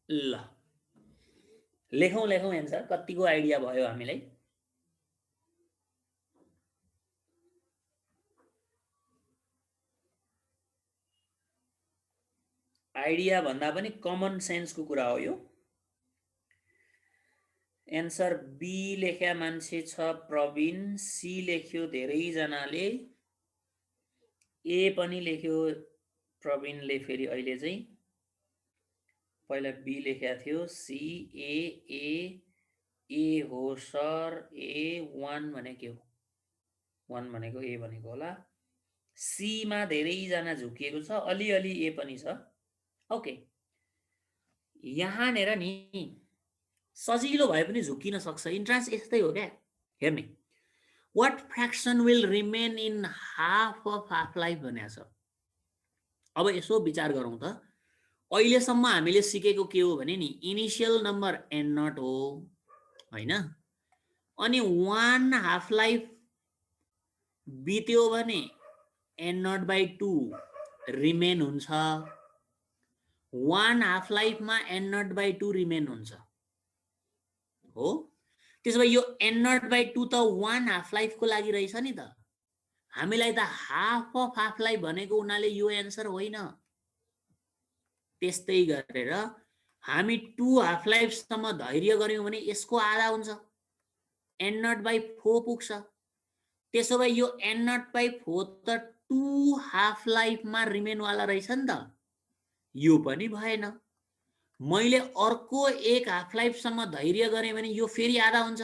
ल लेखौँ एन्सर, कतिको आइडिया भयो हामीलाई। आइडिया भन्दा पनि कमन सेन्सको कुरा हो यो। एन्सर बी लेख्या मान्छे छ प्रवीण, सी लेख्यो धेरैजनाले, ए पनि लेख्यो प्रवीणले, फेरि अहिले चाहिँ पहिला बी लेख्या थियो, सी ए हो सर, ए 1 भनेको हो, 1 भनेको ए भनेको होला। सी मा धेरैजना झुकिएको छ, अलिअलि ए पनि छ। ओके, यहाँनिर नि सजिलो भए पनि झुकिन सक्छ, इन्ट्रान्स यस्तै हो क्या। हेर्ने, what fraction will remain in half of half life भनेको छ। अब यसो विचार गरौँ त, अहिलेसम्म हामीले सिकेको के हो भने नि इनिशियल नम्बर n0 हो हैन, अनि 1 हाफ लाइफ बित्यो भने n0/2 रिमेन हुन्छ, 1 हाफ लाइफमा n0/2 रिमेन हुन्छ हो। त्यसो भए यो n0/2 त 1 हाफ लाइफको लागि रहेछ नि त। हामीलाई त हाफ अफ हाफ लाइफ भनेको उनाले यो एन्सर होइन। त्यस्तै गरेर हामी 2 हाफ लाइफसम्म धैर्य गर्यौं भने यसको आधा हुन्छ, n0/4 पुग्छ। त्यसो भए यो n0/4 त 2 हाफ लाइफमा रिमेनवाला रहेछ नि त, यो पनि भएन। मैले अर्को एक हाफ लाइफसम्म धैर्य गरेँ भने यो फेरि आधा हुन्छ,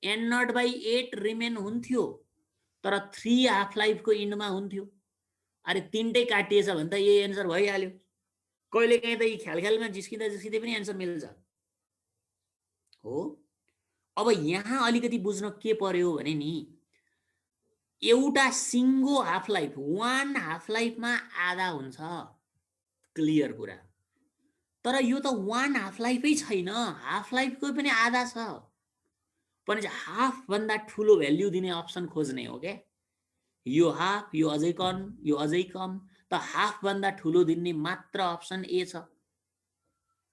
n0/8 रिमेन हुन्थ्यो, तर 3 हाफ लाइफको इन्डमा हुन्थ्यो। अरे तिनटै काटिएछ भने त यही एन्सर भइहाल्यो। कहिले काहीँ त यी ख्यालमा जिस्किँदै पनि एन्सर मिल्छ हो। अब यहाँ अलिकति बुझ्न के पर्यो भने नि, एउटा सिङ्गो हाफ लाइफ 1 हाफ लाइफमा आधा हुन्छ, क्लियर कुरा। तर यो त 1 हाफ लाइफै छैन, हाफ लाइफको पनि आधा छ भने हाफ भन्दा ठुलो भ्याल्यु दिने अप्सन खोज्ने हो क्या। यो हाफ, यो अझै कम, यो अझै कम, त हाफ भन्दा ठुलो दिने मात्र अप्सन ए छ।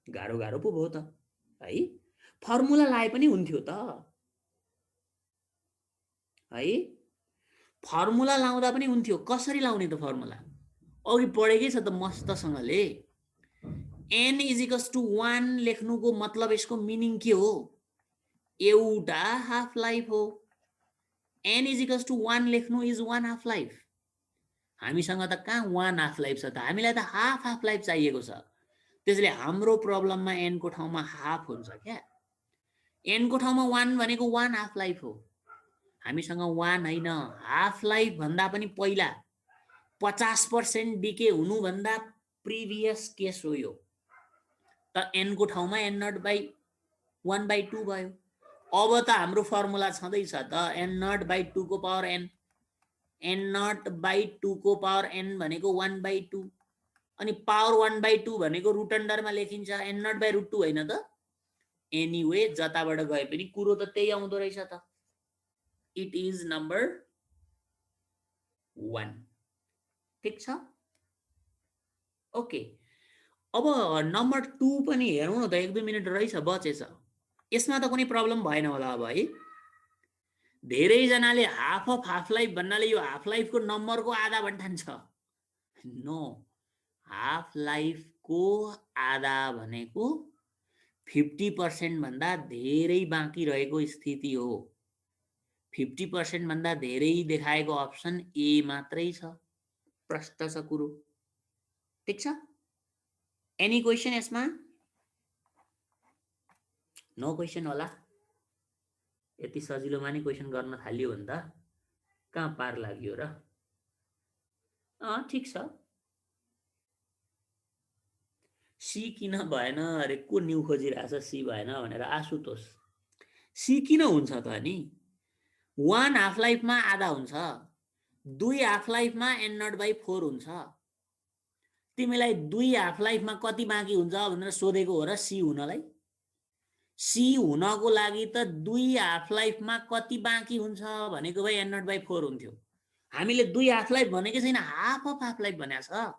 गाह्रो पो भयो त है। फर्मुला लाए पनि हुन्थ्यो त है, फर्मुला लाउँदा पनि हुन्थ्यो। कसरी लाउने त फर्मुला? अघि पढेकै छ त मस्तसँगले। n = 1 लेख्नुको मतलब यसको मिनिङ के हो? एउटा हाफ लाइफ हो। n = 1 लेख्नु इज 1 हाफ लाइफ। हामीसँग त कहाँ 1 हाफ लाइफ छ त, हामीलाई त हाफ लाइफ चाहिएको छ। त्यसैले हाम्रो प्रब्लममा n को ठाउँमा हाफ हुन्छ क्या। n को ठाउँमा 1 भनेको 1 हाफ लाइफ हो। हामीसँग 1 होइन, हाफ लाइफ भन्दा पनि पहिला 50% डिके हुनुभन्दा प्रिभियस केस हो यो। त n को ठाउँमा n नट बाई 1/2 भयो। अब त हाम्रो फर्मुला छँदैछ त n नट बाई 2 को power n, n naught by 2 को पावर n भनेको 1/2 अनि पावर 1/2 भनेको रुट अन्डरमा लेखिन्छ, n नट बाई रुट 2 होइन त। एनीवे जताबाट गए पनि कुरो त त्यही आउँदो रहेछ त। It is number 1। ठीक छ, ओके। अब नम्बर 2 पनि हेरौँ न त, 1-2 मिनट रहेछ बचेछ। यसमा त कुनै प्रब्लम भएन होला अब है। धेरैजनाले हाफ अफ हाफ लाइफ भन्नाले यो हाफ लाइफको नम्बरको आधा भन्ठान्छ। नो, हाफ लाइफको आधा भनेको 50% भन्दा धेरै बाँकी रहेको स्थिति हो। 50% भन्दा धेरै देखाएको अप्सन ए मात्रै छ। प्रष्ट छ कुरो, ठीक छ। एनी क्वेसन यसमा? नो क्वेसन होला। यति सजिलोमा नि क्वेसन गर्न थालियो भने त कहाँ पार लाग्यो र। ठीक छ। सी किन भएन अरे, को न्यू खोजिरहेछ सी भएन भनेर? आशुतोष, सी किन हुन्छ त नि? 1 हाफ लाइफमा आधा हुन्छ, 2 हाफ लाइफमा n नट बाई 4 हुन्छ। तिमीलाई 2 हाफ लाइफमा कति बाँकी हुन्छ भनेर सोधेको हो र सी हुनलाई? सी हुनको लागि त 2 हाफ लाइफमा कति बाँकी हुन्छ भनेको भए n नट बाई 4 हुन्थ्यो। हामीले 2 हाफ लाइफ भनेकै छैन, हाफ अफ हाफ लाइफ भनेको छ,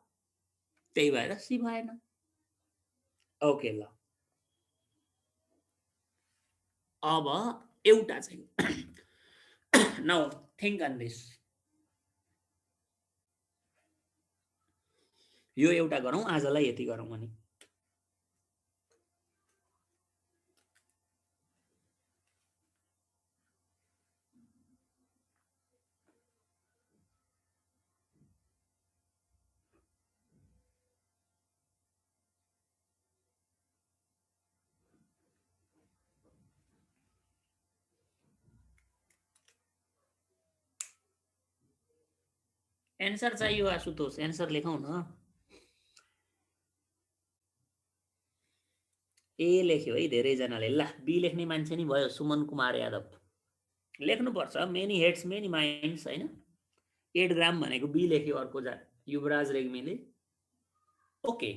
त्यही भएर सी भएन। ओके ल, अब एउटा चाहिँ नाउ थिंक अन दिस। यो एउटा गरौँ, आजलाई यति गरौँ अनि। एन्सर चाहियो आशुतोष, एन्सर लेखौँ न। ए लेख्यो है धेरैजनाले। ल, बी लेख्ने मान्छे नि भयो सुमन कुमार यादव। लेख्नुपर्छ, मेनी हेड्स मेनी माइन्ड्स होइन। 8 ग्राम भनेको बी लेख्यो अर्को युवराज रेग्मीले। ओके,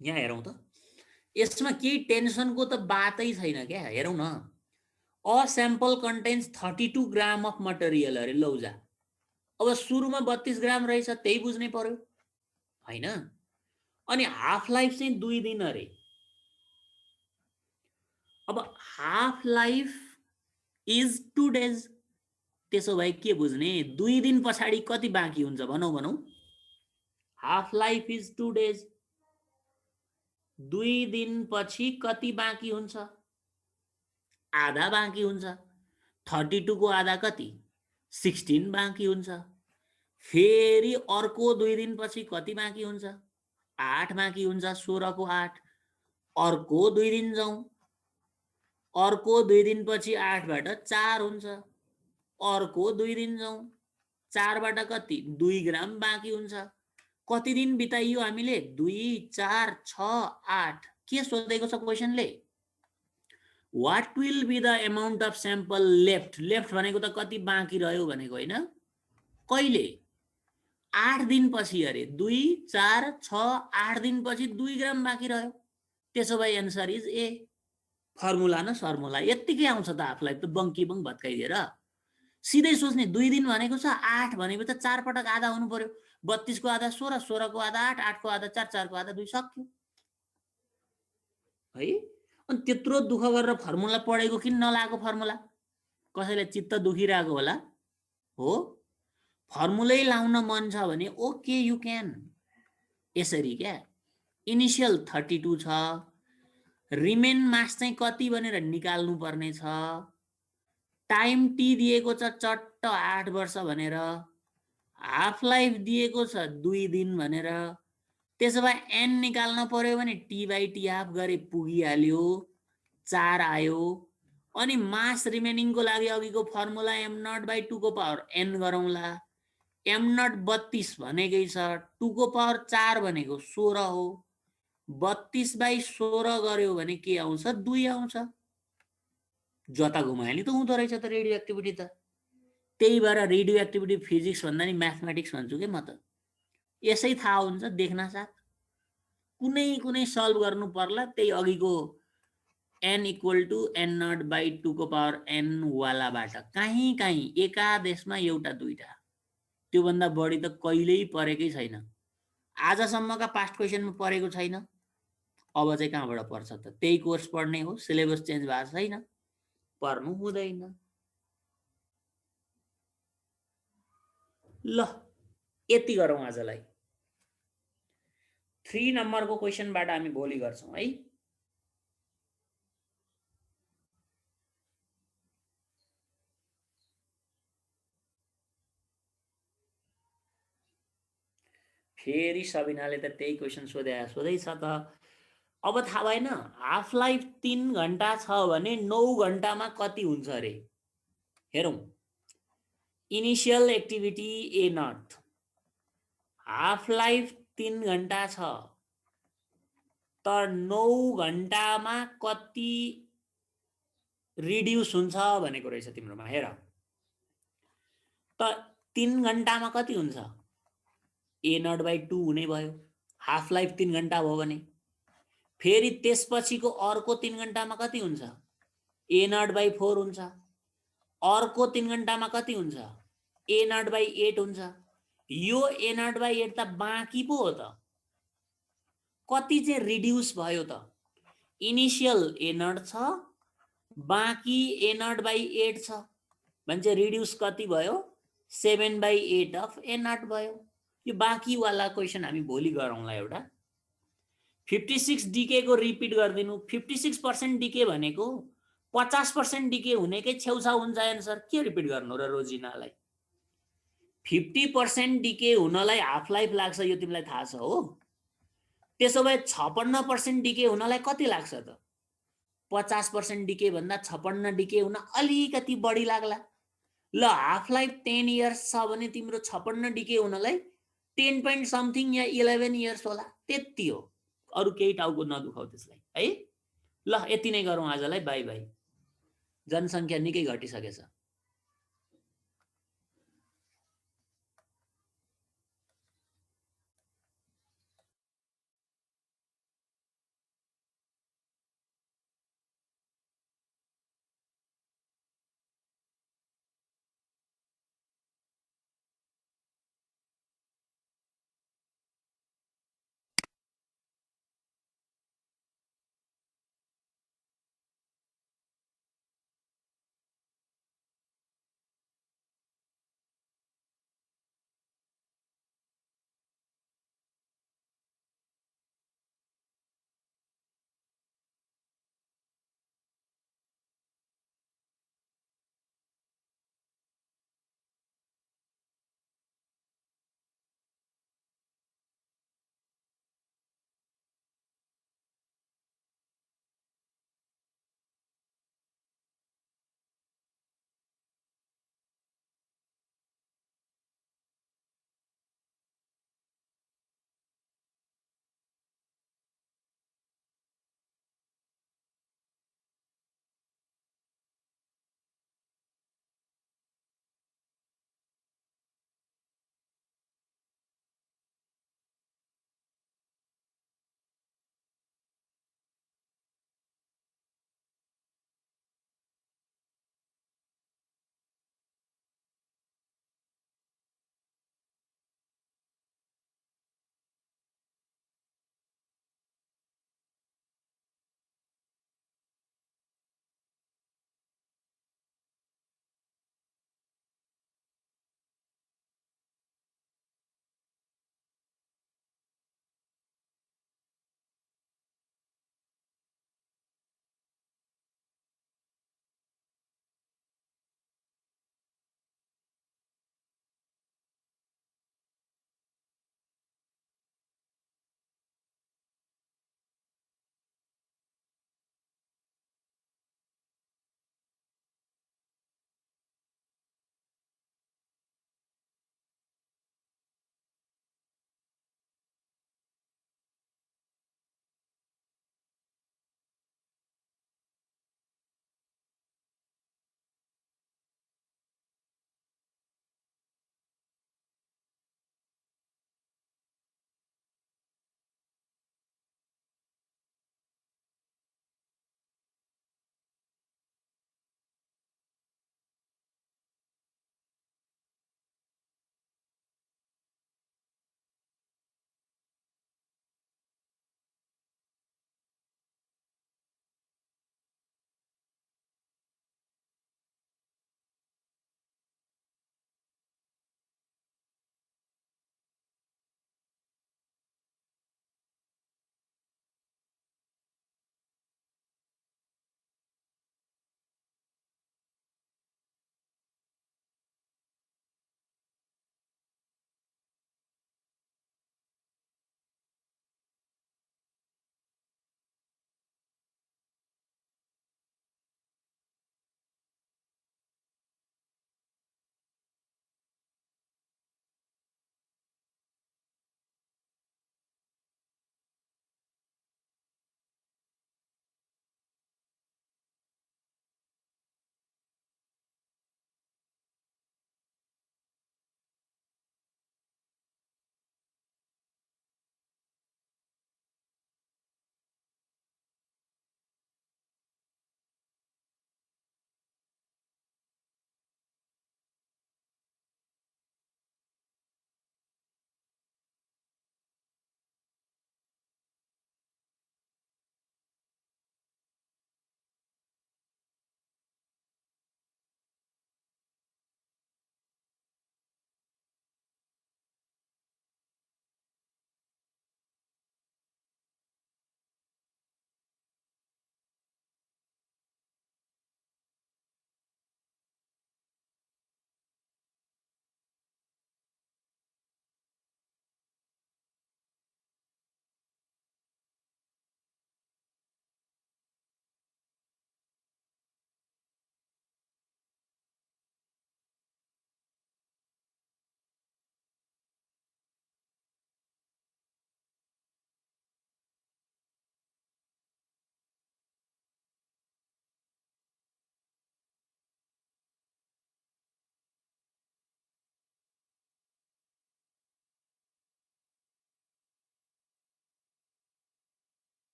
यहाँ हेरौँ त, यसमा केही टेन्सनको त बातै छैन क्या। हेरौँ न, a sample contents 32 gram of material अरे लौजा। अब सुरुमा 32 ग्राम रहेछ, त्यही बुझ्नै पर्यो होइन। अनि हाफ लाइफ चाहिँ 2 दिन अरे। अब हाफ लाइफ इज 2 डेज, त्यसो भए के बुझ्ने? 2 दिन पछाडि कति बाँकी हुन्छ भनौँ। हाफ लाइफ इज 2 डेज, 2 दिन पछि कति बाँकी हुन्छ? आधा बाँकी हुन्छ। 32 को आधा कति? 16 बाँकी हुन्छ। फेरि अर्को 2 दिन पछि कति बाँकी हुन्छ? 8 बाँकी हुन्छ। 16 को 8। अर्को 2 दिन जाउँ, अर्को 2 दिन पछि 8 बाट 4 हुन्छ। अर्को 2 दिन जाउँ, 4 बाट कति? 2 ग्राम बाँकी हुन्छ। कति दिन बिताइयो हामीले? 2, 4, 6, 8। के सोधेको छ क्वेसनले? What will be the amount of sample left? Left भनेको त कति बाँकी रह्यो भनेको होइन, कहिले? 8 दिन पछि अरे। 2, 4, 6, 8 दिन पछि 2 ग्राम बाँकी रह्यो। त्यसो भए एन्सर इज ए। फर्मुला न सर्मुला यत्तिकै आउँछ त आफूलाई त बङ्की बङ भत्काइदिएर। सिधै सोच्ने 2 दिन भनेको छ, 8 भनेको त 4 पटक आधा हुनु पर्यो। 32 को आधा 16, 16 को आधा 8, 8 को आधा 4, 4 को आधा 2, सक्यो है। अनि त्यत्रो दुःख गरेर फर्मुला पढेको किन नलागेको? फर्मुला कसैले चित्त दुखिरहेको होला हो। फर्मुलै लाउन मन छ भने ओके यु क्यान। यसरी क्या, इनिसियल 32 छ, रिमेन मास चाहिँ कति भनेर निकाल्नु पर्ने छ। टाइम टी दिएको छ चट्ट 8 वर्ष भनेर। हाफ लाइफ दिएको छ 2 दिन भनेर, त्यसो भए n निकाल्न पर्यो भने t बाई टी हाफ गरे पुगिहाल्यो, 4 आयो। अनि मास रिमेनिङको लागि अघिको फर्मुला m नट बाई 2 को पावर n गरौँला। m नट 32 भनेकै छ, 2 को पावर 4 भनेको 16 हो। 32 बाई 16 गर्यो भने के आउँछ? 2 आउँछ। जता घुमायो नि त हुँदो रहेछ त रेडियो एक्टिभिटी त। त्यही भएर रेडियो एक्टिभिटी फिजिक्स भन्दा नि म्याथमेटिक्स भन्छु के म त। यसै थाहा हुन्छ देख्न साथ। कुनै कुनै सल्भ गर्नु पर्ला त्यही अघिको n equal to n naught by 2 को पावर n वालाबाट काहीँ काहीँ एकादेशमा एउटा दुईटा, त्योभन्दा बढी त कहिल्यै परेकै छैन। आजसम्मका पास्ट क्वेसनमा परेको छैन, अब चाहिँ कहाँबाट पर्छ त? त्यही कोर्स पढ्ने हो, सिलेबस चेन्ज भएको छैन, पर्नु हुँदैन। ल यति गरौँ आजलाई। 3 नम्बरको क्वेसनबाट हामी भोलि गर्छौँ है। फेरि सबिनाले त त्यही क्वेसन सोधैछ त। अब थाहा भएन, हाफ लाइफ 3 घण्टा छ भने 9 घण्टामा कति हुन्छ अरे? हेरौँ। Initial activity A naught, half life 3 घण्टा छ त 9 घण्टामा कति रिड्युस हुन्छ भनेको रहेछ तिम्रोमा। हेर त 3 घण्टामा कति हुन्छ? ए नट बाई 2 हुने भयो, हाफ लाइफ 3 घण्टा भयो भने। फेरि त्यसपछिको अर्को 3 घण्टामा कति हुन्छ? ए नट बाई 4 हुन्छ। अर्को 3 घण्टामा कति हुन्छ? ए नट बाई 8 हुन्छ। यो ए नट बाई 8 त बाँकी पो हो त, कति चाहिँ रिड्युस भयो त? इनिसियल ए नट छ, बाँकी ए नट बाई 8 छ भने चाहिँ रिड्युस कति भयो? 7 बाई 8 अफ ए नट भयो। यो बाँकीवाला क्वेसन हामी भोलि गरौँला एउटा। 56 डिके को रिपिट गरिदिनु। 56% डिके भनेको 50% डिके हुनेकै छेउछाउ हुन्छ एन्सर। के रिपिट गर्नु र रोजिनालाई? 50% डिके हुनलाई हाफ लाइफ लाग्छ, यो तिमीलाई थाहा छ हो। त्यसो भए 56% डिके हुनलाई कति लाग्छ त? 50% डिके भन्दा 56 डिके हुन अलिकति बढी लाग्ला। ल हाफ लाइफ 10 इयर्स छ भने तिम्रो 56 डिके हुनलाई 10 point समथिङ या 11 इयर्स होला, त्यति हो। अरु केही टाउको नदुखाउ त्यसलाई है। ल यति नै गरौँ आजलाई। By by. जनसङ्ख्या निकै घटिसकेछ।